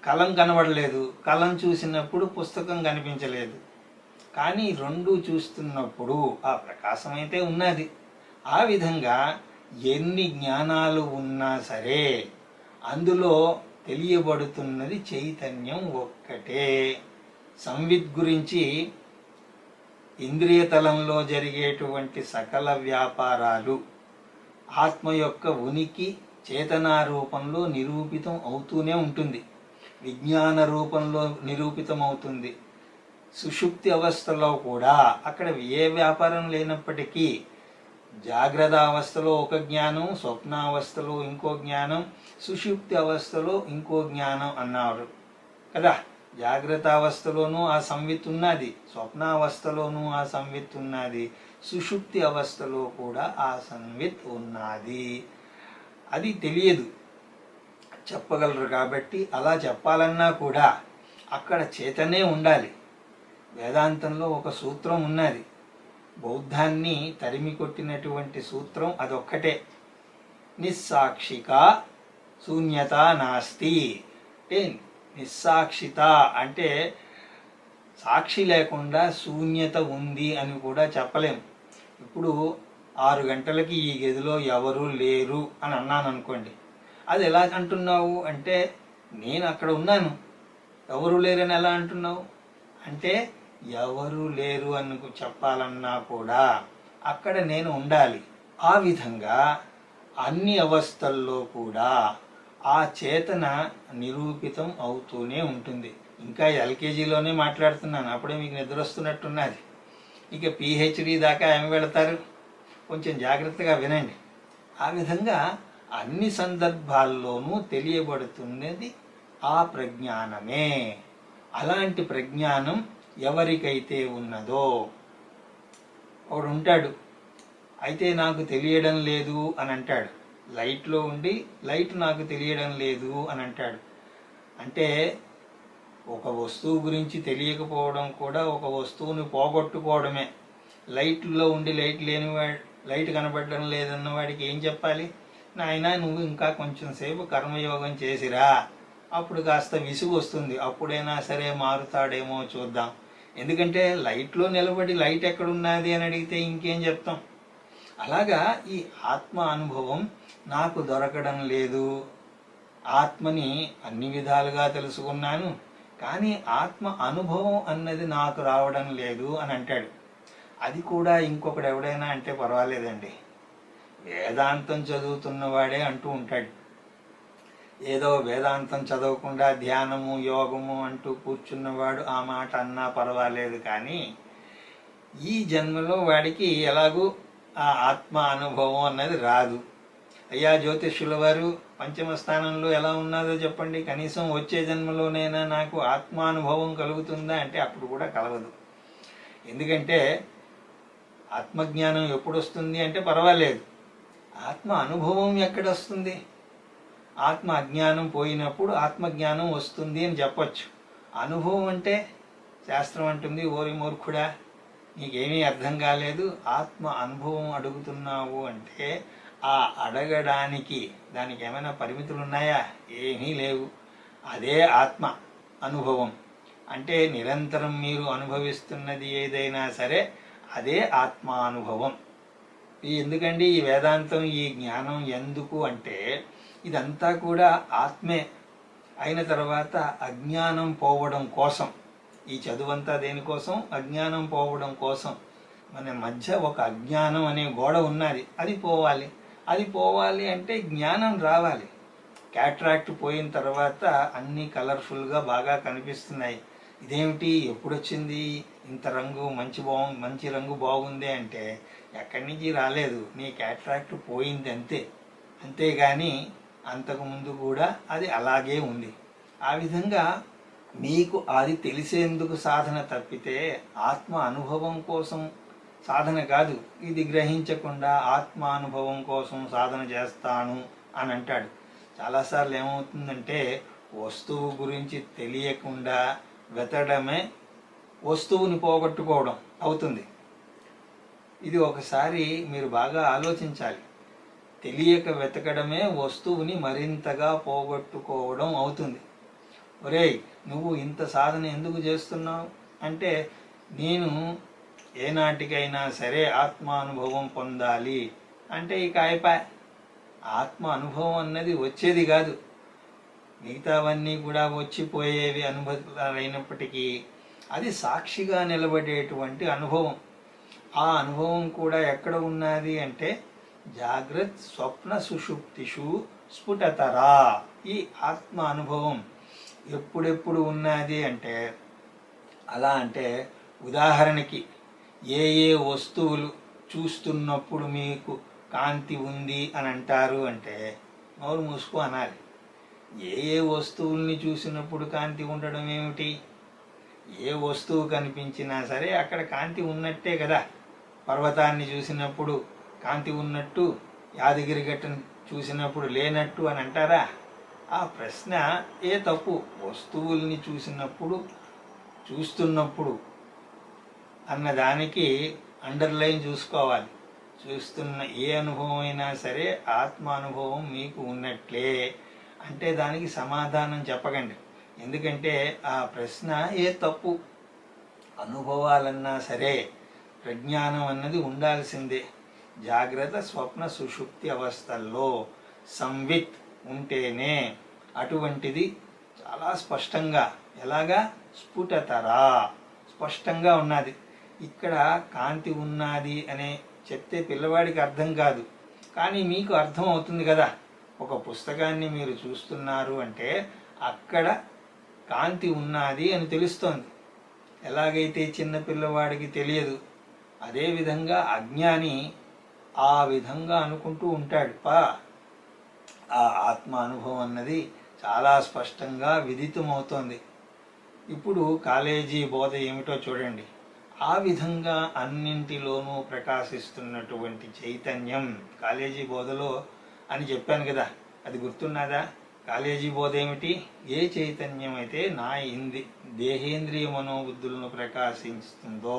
కలం కనబడలేదు, కలం చూసినప్పుడు పుస్తకం కనిపించలేదు. కానీ రెండు చూస్తున్నప్పుడు ఆ ప్రకాశం అయితే ఉన్నది. ఆ విధంగా ఎన్ని జ్ఞానాలు ఉన్నా సరే అందులో తెలియబడుతున్నది చైతన్యం ఒక్కటే. సంవిత్ గురించి ఇంద్రియ తలంలో జరిగేటువంటి సకల వ్యాపారాలు ఆత్మ యొక్క ఉనికి చేతనా రూపంలో నిరూపితం అవుతూనే ఉంటుంది, విజ్ఞాన రూపంలో నిరూపితం అవుతుంది. సుషుప్తి అవస్థలో కూడా అక్కడ ఏ వ్యాపారం లేనప్పటికీ జాగ్రత్త అవస్థలో ఒక జ్ఞానం, స్వప్నావస్థలో ఇంకో జ్ఞానం, సుషుప్తి అవస్థలో ఇంకో జ్ఞానం అన్నారు కదా. జాగ్రత్త అవస్థలోనూ ఆ సంవిత్ ఉన్నది, స్వప్నావస్థలోనూ ఆ సంవిత్ ఉన్నది, సుషుప్తి అవస్థలో కూడా ఆ సంవిత్ ఉన్నది. అది తెలియదు, చెప్పగలరు. కాబట్టి అలా చెప్పాలన్నా కూడా అక్కడ చేతనే ఉండాలి. వేదాంతంలో ఒక సూత్రం ఉన్నది, బౌద్ధాన్ని తరిమి కొట్టినటువంటి సూత్రం అదొక్కటే. నిస్సాక్షిక శూన్యత నాస్తి. అంటే నిస్సాక్షిత అంటే సాక్షి లేకుండా శూన్యత ఉంది అని కూడా చెప్పలేం. ఇప్పుడు 6 గంటలకి ఈ గదిలో ఎవరు లేరు అని అన్నాను అనుకోండి, అది ఎలా అంటున్నావు అంటే నేను అక్కడ ఉన్నాను, ఎవరు లేరని ఎలా అంటున్నావు అంటే ఎవరు లేరు అని చెప్పాలన్నా కూడా అక్కడ నేను ఉండాలి. ఆ విధంగా అన్ని అవస్థల్లో కూడా ఆ చేతన నిరూపితం అవుతూనే ఉంటుంది. ఇంకా ఎల్కేజీలోనే మాట్లాడుతున్నాను, అప్పుడే మీకు నిద్ర వస్తున్నట్టున్నది. ఇక పిహెచ్డి దాకా ఏమి వెళతారు, కొంచెం జాగ్రత్తగా వినండి. ఆ విధంగా అన్ని సందర్భాల్లోనూ తెలియబడుతున్నది ఆ ప్రజ్ఞానమే. అలాంటి ప్రజ్ఞానం ఎవరికైతే ఉన్నదో, ఒకడు ఉంటాడు అయితే నాకు తెలియడం లేదు అని అంటాడు, లైట్లో ఉండి లైట్ నాకు తెలియడం లేదు అని అంటాడు. అంటే ఒక వస్తువు గురించి తెలియకపోవడం కూడా ఒక వస్తువుని పోగొట్టుకోవడమే. లైట్లో ఉండి లైట్ కనబడడం లేదన్న వాడికి ఏం చెప్పాలి? నాయనా నువ్వు ఇంకా కొంచెం సేపు కర్మయోగం చేసిరా, అప్పుడు కాస్త విసుగు వస్తుంది, అప్పుడైనా సరే మారుతాడేమో చూద్దాం. ఎందుకంటే లైట్లో నిలబడి లైట్ ఎక్కడున్నది అని అడిగితే ఇంకేం చెప్తాం. అలాగా ఈ ఆత్మ అనుభవం నాకు దొరకడం లేదు, ఆత్మని అన్ని విధాలుగా తెలుసుకున్నాను కానీ ఆత్మ అనుభవం అన్నది నాకు రావడం లేదు అని అంటాడు. అది కూడా ఇంకొకడు ఎవడైనా అంటే పర్వాలేదండి, వేదాంతం చదువుతున్నవాడే అంటూ ఉంటాడు. ఏదో వేదాంతం చదవకుండా ధ్యానము యోగము అంటూ కూర్చున్నవాడు ఆ మాట అన్నా పర్వాలేదు. కానీ ఈ జన్మలో వాడికి ఎలాగూ ఆ ఆత్మ అనుభవం అన్నది రాదు. అయ్యా జ్యోతిష్యుల వారు, పంచమ స్థానంలో ఎలా ఉన్నదో చెప్పండి, కనీసం వచ్చే జన్మలోనైనా నాకు ఆత్మానుభవం కలుగుతుందా అంటే అప్పుడు కూడా కలగదు. ఎందుకంటే ఆత్మజ్ఞానం ఎప్పుడు వస్తుంది అంటే పర్వాలేదు, ఆత్మ అనుభవం ఎక్కడొస్తుంది? ఆత్మ అజ్ఞానం పోయినప్పుడు ఆత్మజ్ఞానం వస్తుంది అని చెప్పచ్చు. అనుభవం అంటే శాస్త్రం అంటుంది, ఓరి మూర్ఖుడా నీకేమీ అర్థం కాలేదు, ఆత్మ అనుభవం అడుగుతున్నావు అంటే ఆ అడగడానికి దానికి ఏమైనా పరిమితులు ఉన్నాయా? ఏమీ లేవు. అదే ఆత్మ అనుభవం అంటే నిరంతరం మీరు అనుభవిస్తున్నది ఏదైనా సరే అదే ఆత్మానుభవం. ఎందుకండి ఈ వేదాంతం, ఈ జ్ఞానం ఎందుకు అంటే ఇదంతా కూడా ఆత్మే అయిన తర్వాత అజ్ఞానం పోవడం కోసం. ఈ చదువంతా దేనికోసం? అజ్ఞానం పోవడం కోసం. మన మధ్య ఒక అజ్ఞానం అనే గోడ ఉన్నది, అది పోవాలి. అది పోవాలి అంటే జ్ఞానం రావాలి. క్యాట్రాక్ట్ పోయిన తర్వాత అన్నీ కలర్ఫుల్గా బాగా కనిపిస్తున్నాయి. ఇదేమిటి, ఎప్పుడొచ్చింది ఇంత రంగు, మంచి రంగు బాగుంది అంటే ఎక్కడి నుంచి రాలేదు, నీ క్యాట్రాక్ట్ పోయింది అంతే. అంతేగాని అంతకుముందు కూడా అది అలాగే ఉంది. ఆ విధంగా మీకు అది తెలిసేందుకు సాధన తప్పితే ఆత్మ అనుభవం కోసం సాధన కాదు. ఇది గ్రహించకుండా ఆత్మానుభవం కోసం సాధన చేస్తాను అని అంటాడు. చాలాసార్లు ఏమవుతుందంటే వస్తువు గురించి తెలియకుండా వెతడమే వస్తువుని పోగొట్టుకోవడం అవుతుంది. ఇది ఒకసారి మీరు బాగా ఆలోచించాలి. తెలియక వెతకడమే వస్తువుని మరింతగా పోగొట్టుకోవడం అవుతుంది. ఒరేయ్, నువ్వు ఇంత సాధన ఎందుకు చేస్తున్నావు అంటే, నేను ఏనాటికైనా సరే ఆత్మానుభవం పొందాలి అంటే ఇక అయిపోయి. ఆత్మ అనుభవం అన్నది వచ్చేది కాదు, మిగతావన్నీ కూడా వచ్చిపోయేవి అనుభవాలైనప్పటికీ అది సాక్షిగా నిలబడేటువంటి అనుభవం. ఆ అనుభవం కూడా ఎక్కడ ఉన్నది అంటే జాగ్రత్త స్వప్న సుషుప్తిషు స్ఫుటతరా. ఈ ఆత్మ అనుభవం ఎప్పుడెప్పుడు ఉన్నది అంటే, అలా అంటే ఉదాహరణకి ఏ ఏ వస్తువులు చూస్తున్నప్పుడు మీకు కాంతి ఉంది అని అంటారు అంటే నోరు మూసుకో అనాలి. ఏ ఏ వస్తువుల్ని చూసినప్పుడు కాంతి ఉండడం ఏమిటి? ఏ వస్తువు కనిపించినా సరే అక్కడ కాంతి ఉన్నట్టే కదా. పర్వతాన్ని చూసినప్పుడు కాంతి ఉన్నట్టు, యాదగిరి గట్టను చూసినప్పుడు లేనట్టు అని అంటారా? ఆ ప్రశ్న ఏ తప్పు. వస్తువుల్ని చూస్తున్నప్పుడు అన్నదానికి అండర్లైన్ చూసుకోవాలి. చూస్తున్న ఏ అనుభవం అయినా సరే ఆత్మానుభవం మీకు ఉన్నట్లే అంటే దానికి సమాధానం చెప్పకండి. ఎందుకంటే ఆ ప్రశ్న ఏ తప్పు. అనుభవాలన్నా సరే ప్రజ్ఞానం అన్నది ఉండాల్సిందే. జాగ్రత్త స్వప్న సుషుప్తి అవస్థల్లో సంవిత్ ఉంటేనే అటువంటిది చాలా స్పష్టంగా, ఎలాగా స్ఫుటతరా, స్పష్టంగా ఉన్నది. ఇక్కడ కాంతి ఉన్నది అనే చెప్తే పిల్లవాడికి అర్థం కాదు, కానీ మీకు అర్థం అవుతుంది కదా. ఒక పుస్తకాన్ని మీరు చూస్తున్నారు అంటే అక్కడ కాంతి ఉన్నది అని తెలుస్తోంది. ఎలాగైతే చిన్న పిల్లవాడికి తెలియదు, అదేవిధంగా అజ్ఞాని ఆ విధంగా అనుకుంటూ ఉంటాడు. ఆ ఆత్మ అనుభవం అన్నది చాలా స్పష్టంగా విదితమవుతోంది. ఇప్పుడు కాలేజీ బోధ ఏమిటో చూడండి. ఆ విధంగా అన్నింటిలోనూ ప్రకాశిస్తున్నటువంటి చైతన్యం కాలేజీ బోధలో అని చెప్పాను కదా, అది గుర్తున్నదా? కాలేజీ బోధ ఏమిటి? ఏ చైతన్యం అయితే నా దేహేంద్రియ మనోబుద్ధులను ప్రకాశిస్తుందో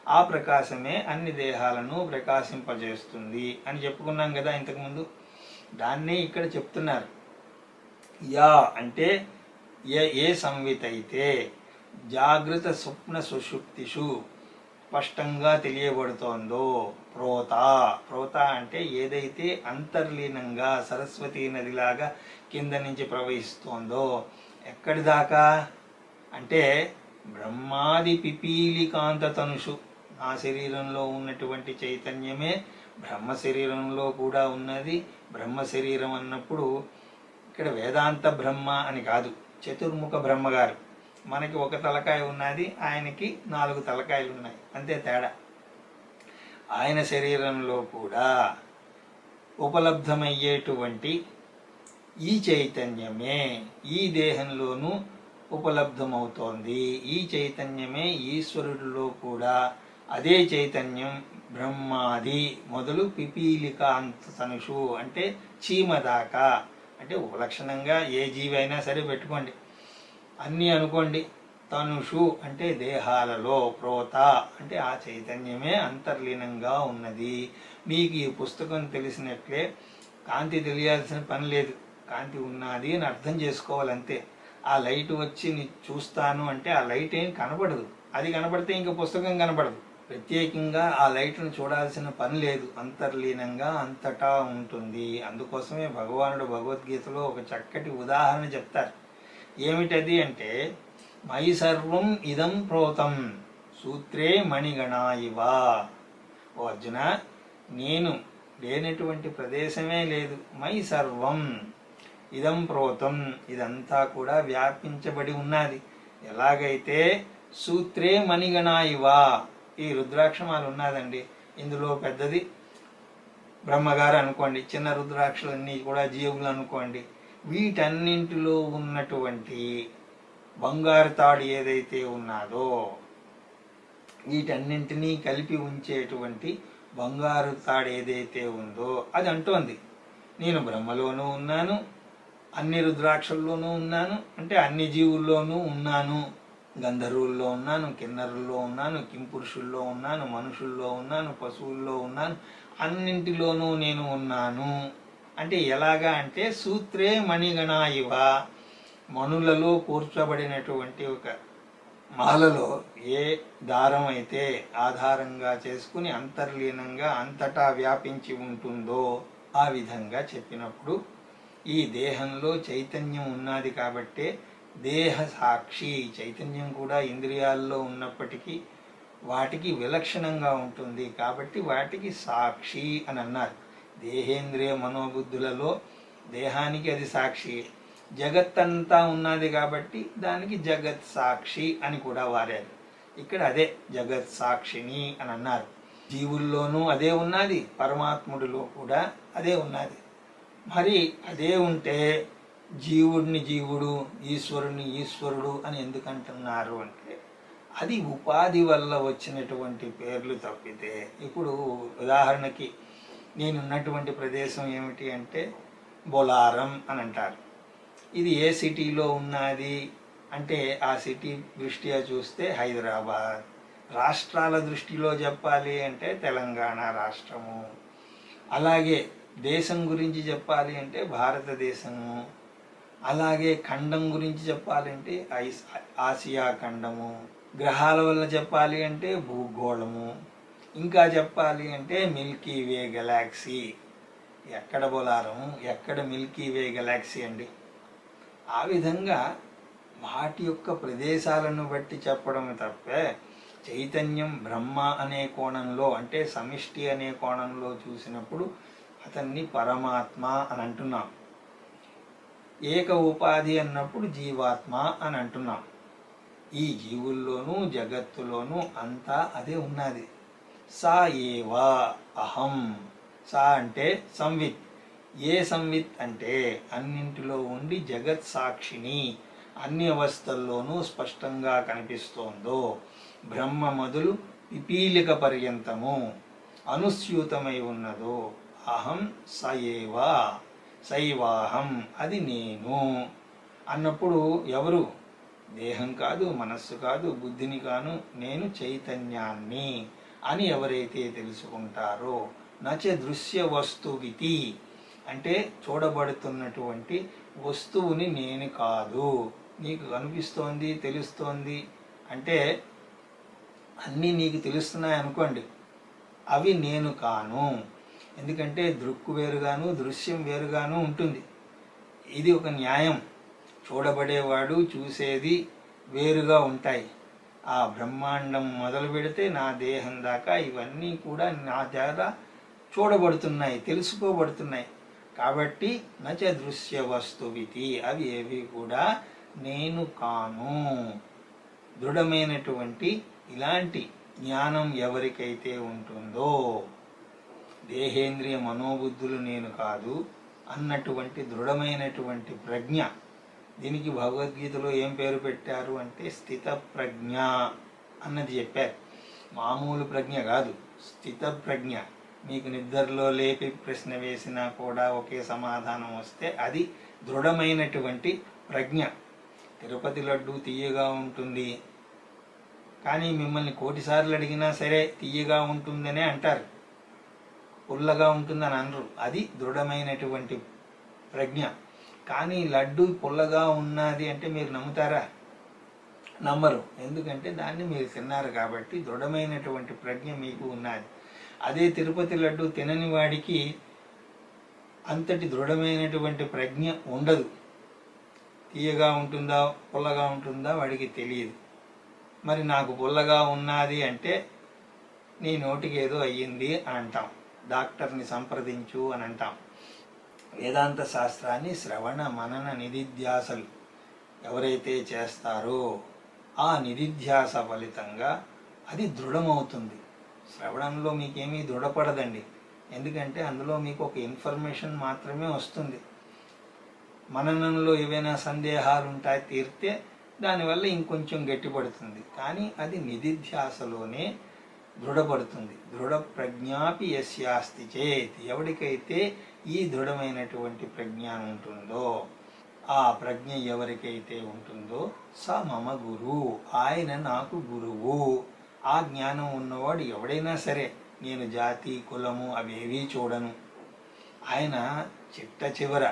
ఆ ప్రకాశమే అన్ని దేహాలను ప్రకాశింపజేస్తుంది అని చెప్పుకున్నాం కదా ఇంతకుముందు. దాన్నే ఇక్కడ చెప్తున్నారు. యా అంటే ఏ సంవిత్ అయితే జాగ్రత్త స్వప్న సుషుప్తిషు స్పష్టంగా తెలియబడుతోందో, ప్రోత అంటే ఏదైతే అంతర్లీనంగా సరస్వతీ నదిలాగా కింద నుంచి ప్రవహిస్తోందో, ఎక్కడి దాకా అంటే బ్రహ్మాది పిపీలికాంత తనుషు, నా శరీరంలో ఉన్నటువంటి చైతన్యమే బ్రహ్మ శరీరంలో కూడా ఉన్నది. బ్రహ్మ శరీరం అన్నప్పుడు ఇక్కడ వేదాంత బ్రహ్మ అని కాదు, చతుర్ముఖ బ్రహ్మగారు. మనకి ఒక తలకాయ ఉన్నది, ఆయనకి 4 తలకాయలు ఉన్నాయి, అంతే తేడా. ఆయన శరీరంలో కూడా ఉపలబ్ధమయ్యేటువంటి ఈ చైతన్యమే ఈ దేహంలోనూ ఉపలబ్ధమవుతోంది. ఈ చైతన్యమే ఈశ్వరుడిలో కూడా, అదే చైతన్యం బ్రహ్మాది మొదలు పిపీలిక అంత తనుషు అంటే చీమ దాకా, అంటే ఉపలక్షణంగా ఏ జీవి అయినా సరే పెట్టుకోండి, అన్నీ అనుకోండి. తనుషు అంటే దేహాలలో, ప్రోత అంటే ఆ చైతన్యమే అంతర్లీనంగా ఉన్నది. మీకు ఈ పుస్తకం తెలిసినట్లే కాంతి తెలియాల్సిన పని లేదు, కాంతి ఉన్నది అని అర్థం చేసుకోవాలంతే. ఆ లైట్ వచ్చి చూస్తాను అంటే ఆ లైట్ ఏం కనపడదు, అది కనపడితే ఇంకా పుస్తకం కనపడదు. ప్రత్యేకంగా ఆ లైట్ను చూడాల్సిన పని లేదు, అంతర్లీనంగా అంతటా ఉంటుంది. అందుకోసమే భగవానుడు భగవద్గీతలో ఒక చక్కటి ఉదాహరణ చెప్తారు. ఏమిటది అంటే, మయి సర్వం ఇదం ప్రోతం సూత్రే మణిగణా ఇవ. ఓ అర్జున, నేను లేనటువంటి ప్రదేశమే లేదు. మయి సర్వం ఇదం ప్రోతం, ఇదంతా కూడా వ్యాపించబడి ఉన్నది. ఎలాగైతే సూత్రే మణిగణా ఇవ, ఈ రుద్రాక్షమాలు ఉన్నదండి, ఇందులో పెద్దది బ్రహ్మగారు అనుకోండి, చిన్న రుద్రాక్షలన్నీ కూడా జీవులు అనుకోండి. వీటన్నింటిలో ఉన్నటువంటి బంగారు తాడు ఏదైతే ఉన్నదో, వీటన్నింటినీ కలిపి ఉంచేటువంటి బంగారు తాడు ఏదైతే ఉందో అది అంటోంది, నేను బ్రహ్మలోనూ ఉన్నాను, అన్ని రుద్రాక్షల్లోనూ ఉన్నాను, అంటే అన్ని జీవుల్లోనూ ఉన్నాను. గంధర్వుల్లో ఉన్నాను, కిన్నరుల్లో ఉన్నాను, కింపురుషుల్లో ఉన్నాను, మనుషుల్లో ఉన్నాను, పశువుల్లో ఉన్నాను, అన్నింటిలోనూ నేను ఉన్నాను. అంటే ఎలాగా అంటే, సూత్రే మణిగణా ఇవ, మణులలో కూర్చోబడినటువంటి ఒక మాలలో ఏ దారం అయితే ఆధారంగా చేసుకుని అంతర్లీనంగా అంతటా వ్యాపించి ఉంటుందో ఆ విధంగా చెప్పినప్పుడు, ఈ దేహంలో చైతన్యం ఉన్నది కాబట్టే దేహ సాక్షి. చైతన్యం కూడా ఇంద్రియాల్లో ఉన్నప్పటికీ వాటికి విలక్షణంగా ఉంటుంది కాబట్టి వాటికి సాక్షి అని అన్నారు. దేహేంద్రియ మనోబుద్ధులలో దేహానికి అది సాక్షి, జగత్తంతా ఉన్నది కాబట్టి దానికి జగత్ సాక్షి అని కూడా వారారు. ఇక్కడ అదే జగత్ సాక్షిని అని అన్నారు. జీవుల్లోనూ అదే ఉన్నది, పరమాత్ముడిలో కూడా అదే ఉన్నది. మరి అదే ఉంటే జీవుడిని జీవుడు, ఈశ్వరుని ఈశ్వరుడు అని ఎందుకంటున్నారు అంటే, అది ఉపాధి వల్ల వచ్చినటువంటి పేర్లు తప్పితే. ఇప్పుడు ఉదాహరణకి నేనున్నటువంటి ప్రదేశం ఏమిటి అంటే బొలారం అని అంటారు. ఇది ఏ సిటీలో ఉన్నది అంటే ఆ సిటీ దృష్ట్యా చూస్తే హైదరాబాద్. రాష్ట్రాల దృష్టిలో చెప్పాలి అంటే తెలంగాణ రాష్ట్రము. అలాగే దేశం గురించి చెప్పాలి అంటే భారతదేశము. అలాగే ఖండం గురించి చెప్పాలంటే ఆసియా ఖండము. గ్రహాల వల్ల చెప్పాలి అంటే భూగోళము. ఇంకా చెప్పాలి అంటే మిల్కీ వే గెలాక్సీ. ఎక్కడ బొలారము, ఎక్కడ మిల్కీ వే గెలాక్సీ అండి? ఆ విధంగా వాటి యొక్క ప్రదేశాలను బట్టి చెప్పడం తప్పే, చైతన్యం బ్రహ్మ అనే కోణంలో అంటే సమిష్టి అనే కోణంలో చూసినప్పుడు అతన్ని పరమాత్మ అని అంటున్నాం. ఏక ఉపాధి అన్నప్పుడు జీవాత్మ అని అంటున్నాం. ఈ జీవుల్లోనూ జగత్తులోనూ అంతా అదే ఉన్నది. సా ఏవా అహం. సా అంటే సంవిత్. ఏ సంవిత్ అంటే అన్నింటిలో ఉండి జగత్ సాక్షిని, అన్ని అవస్థల్లోనూ స్పష్టంగా కనిపిస్తోందో, బ్రహ్మ మొదలు పిపీలిక పర్యంతము అనుస్యూతమై ఉన్నదో, అహం సయేవా, సైవాహం, అది నేను అన్నప్పుడు ఎవరు? దేహం కాదు, మనస్సు కాదు, బుద్ధిని కాను, నేను చైతన్యాన్ని అని ఎవరైతే తెలుసుకుంటారో, నచ దృశ్య వస్తువితి అంటే చూడబడుతున్నటువంటి వస్తువుని నేను కాదు. నీకు కనిపిస్తోంది, తెలుస్తోంది అంటే అన్నీ నీకు తెలుస్తున్నాయి అనుకోండి, అవి నేను కాను. ఎందుకంటే దృక్కు వేరుగాను దృశ్యం వేరుగాను ఉంటుంది. ఇది ఒక న్యాయం. చూడబడేవాడు చూసేది వేరుగా ఉంటాయి. ఆ బ్రహ్మాండం మొదలు పెడితే నా దేహం దాకా ఇవన్నీ కూడా నా ద్వారా చూడబడుతున్నాయి, తెలుసుకోబడుతున్నాయి. కాబట్టి నచ దృశ్య వస్తువితి, అవి ఏవి కూడా నేను కాను. దృఢమైనటువంటి ఇలాంటి జ్ఞానం ఎవరికైతే ఉంటుందో, దేహేంద్రియ మనోబుద్ధులు నేను కాదు అన్నటువంటి దృఢమైనటువంటి ప్రజ్ఞ, దీనికి భగవద్గీతలో ఏం పేరు పెట్టారు అంటే స్థిత ప్రజ్ఞ అన్నది చెప్పారు. మామూలు ప్రజ్ఞ కాదు, స్థితప్రజ్ఞ. మీకు నిద్రలో లేపి ప్రశ్న వేసినా కూడా ఒకే సమాధానం వస్తే అది దృఢమైనటువంటి ప్రజ్ఞ. తిరుపతి లడ్డు తీయగా ఉంటుంది, కానీ మిమ్మల్ని కోటిసార్లు అడిగినా సరే తీయగా ఉంటుందనే అంటారు, పుల్లగా ఉంటుందని అనరు. అది దృఢమైనటువంటి ప్రజ్ఞ. కానీ లడ్డు పుల్లగా ఉన్నది అంటే మీరు నమ్ముతారా? నమ్మరు. ఎందుకంటే దాన్ని మీరు తిన్నారు కాబట్టి దృఢమైనటువంటి ప్రజ్ఞ మీకు ఉన్నది. అదే తిరుపతి లడ్డు తినని వాడికి అంతటి దృఢమైనటువంటి ప్రజ్ఞ ఉండదు. తీయగా ఉంటుందా పుల్లగా ఉంటుందా వాడికి తెలియదు. మరి నాకు పుల్లగా ఉన్నది అంటే నీ నోటికి ఏదో అయ్యింది అని అంటాం, డాక్టర్ని సంప్రదించు అని అంటాం. వేదాంత శాస్త్రాన్ని శ్రవణ మనన నిధిధ్యాసలు ఎవరైతే చేస్తారో ఆ నిధిధ్యాస ఫలితంగా అది దృఢమవుతుంది. శ్రవణంలో మీకేమీ దృఢపడదండి, ఎందుకంటే అందులో మీకు ఒక ఇన్ఫర్మేషన్ మాత్రమే వస్తుంది. మననంలో ఏవైనా సందేహాలు ఉంటాయి తీరితే దానివల్ల ఇంకొంచెం గట్టిపడుతుంది. కానీ అది నిధిధ్యాసలోనే దృఢపడుతుంది. దృఢ ప్రజ్ఞాపి యస్యాస్తి చేత్, ఎవరికైతే ఈ దృఢమైనటువంటి ప్రజ్ఞానం ఉంటుందో, ఆ ప్రజ్ఞ ఎవరికైతే ఉంటుందో స మమ గురు, ఆయన నాకు గురువు. ఆ జ్ఞానం ఉన్నవాడు ఎవడైనా సరే, నేను జాతి కులము అవేవీ చూడను. ఆయన చిట్ట చివర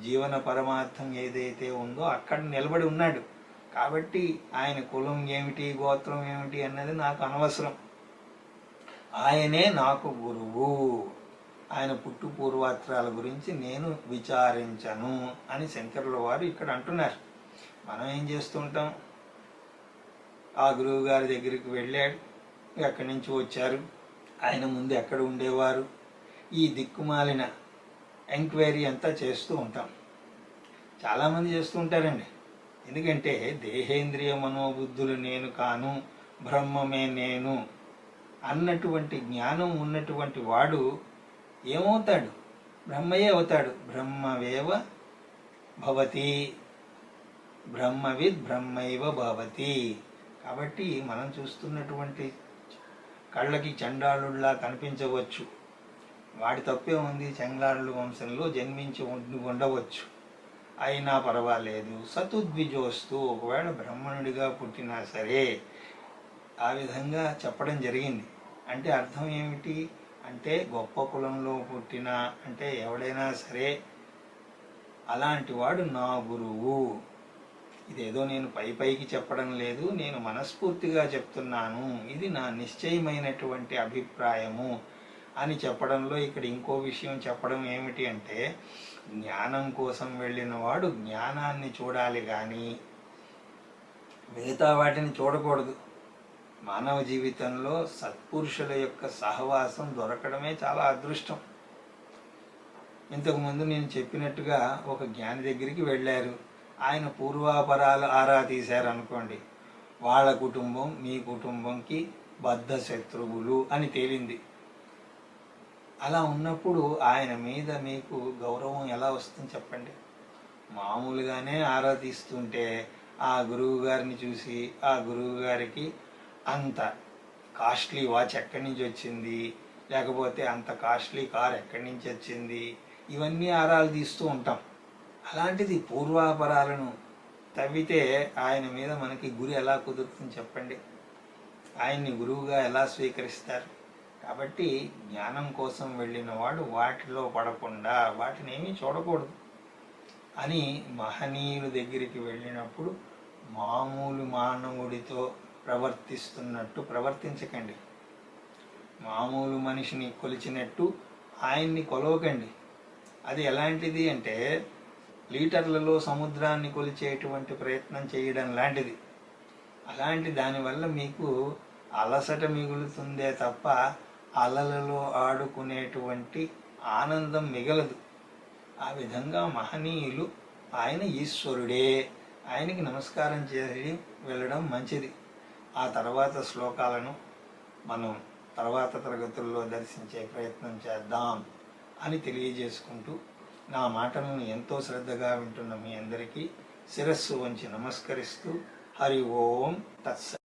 జీవన పరమార్థం ఏదైతే ఉందో అక్కడ నిలబడి ఉన్నాడు కాబట్టి ఆయన కులం ఏమిటి గోత్రం ఏమిటి అన్నది నాకు అనవసరం. ఆయనే నాకు గురువు. ఆయన పుట్టు పూర్వాత్రాల గురించి నేను విచారించను అని శంకరుల వారు ఇక్కడ అంటున్నారు. మనం ఏం చేస్తుంటాం, ఆ గురువు గారి దగ్గరికి వెళ్ళాడు, ఎక్కడి నుంచి వచ్చారు, ఆయన ముందు ఎక్కడ ఉండేవారు, ఈ దిక్కుమాలిన ఎంక్వైరీ అంతా చేస్తూ ఉంటాం. చాలామంది చేస్తూ ఉంటారండి. ఎందుకంటే దేహేంద్రియ మనోబుద్ధులు నేను కాను, బ్రహ్మమే నేను అన్నటువంటి జ్ఞానం ఉన్నటువంటి వాడు ఏమవుతాడు? బ్రహ్మయే అవుతాడు. బ్రహ్మవేవ భవతి, బ్రహ్మవిద్ బ్రహ్మైవ భవతి. కాబట్టి మనం చూస్తున్నటువంటి కళ్ళకి చండాలుల్లా కనిపించవచ్చు, వాడి తప్పే ఉంది, చండాలుల వంశంలో జన్మించి ఉండవచ్చు, అయినా పర్వాలేదు. సతుద్విజోస్తు, ఒకవేళ బ్రాహ్మణుడిగా పుట్టినా సరే ఆ విధంగా చెప్పడం జరిగింది. అంటే అర్థం ఏమిటి అంటే, గొప్ప కులంలో పుట్టిన అంటే ఎవడైనా సరే అలాంటి వాడు నా గురువు. ఇదేదో నేను పైకి చెప్పడం లేదు, నేను మనస్ఫూర్తిగా చెప్తున్నాను, ఇది నా నిశ్చయమైనటువంటి అభిప్రాయము అని చెప్పడంలో ఇక్కడ ఇంకో విషయం చెప్పడం ఏమిటి అంటే, జ్ఞానం కోసం వెళ్ళిన వాడు జ్ఞానాన్ని చూడాలి కానీ మిగతా వాటిని చూడకూడదు. మానవ జీవితంలో సత్పురుషుల యొక్క సహవాసం దొరకడమే చాలా అదృష్టం. ఇంతకుముందు నేను చెప్పినట్టుగా ఒక జ్ఞాని దగ్గరికి వెళ్ళారు, ఆయన పూర్వాపరాలు ఆరా తీశారు అనుకోండి, వాళ్ళ కుటుంబం మీ కుటుంబంకి బద్ధ శత్రువులు అని తేలింది. అలా ఉన్నప్పుడు ఆయన మీద మీకు గౌరవం ఎలా వస్తుంది చెప్పండి? మామూలుగానే ఆరా తీస్తుంటే ఆ గురువు గారిని చూసి ఆ గురువు గారికి అంత కాస్ట్లీ వాచ్ ఎక్కడి నుంచి వచ్చింది, లేకపోతే అంత కాస్ట్లీ కార్ ఎక్కడి నుంచి వచ్చింది, ఇవన్నీ ఆరాలు తీస్తూ ఉంటాం. అలాంటిది పూర్వాపరాలను తవ్వితే ఆయన మీద మనకి గురి ఎలా కుదురుతుంది చెప్పండి? ఆయన్ని గురువుగా ఎలా స్వీకరిస్తారు? కాబట్టి జ్ఞానం కోసం వెళ్ళిన వాడు వాటిలో పడకుండా వాటిని ఏమీ చూడకూడదు అని మహనీయుల దగ్గరికి వెళ్ళినప్పుడు మామూలు మానవుడితో ప్రవర్తిస్తున్నట్టు ప్రవర్తించకండి. మామూలు మనిషిని కొలిచినట్టు ఆయన్ని కొలవకండి. అది ఎలాంటిది అంటే, లీటర్లలో సముద్రాన్ని కొలిచేటువంటి ప్రయత్నం చేయడం లాంటిది. అలాంటి దానివల్ల మీకు అలసట మిగులుతుందే తప్ప అలలలో ఆడుకునేటువంటి ఆనందం మిగలదు. ఆ విధంగా మహనీయులు, ఆయన ఈశ్వరుడే, ఆయనకి నమస్కారం చేసి వెళ్ళడం మంచిది. ఆ తర్వాత శ్లోకాలను మనం తర్వాత తరగతుల్లో దర్శించే ప్రయత్నం చేద్దాం అని తెలియజేసుకుంటూ, నా మాటలను ఎంతో శ్రద్ధగా వింటున్న మీ అందరికీ శిరస్సు వంచి నమస్కరిస్తూ, హరి ఓం తత్సత్.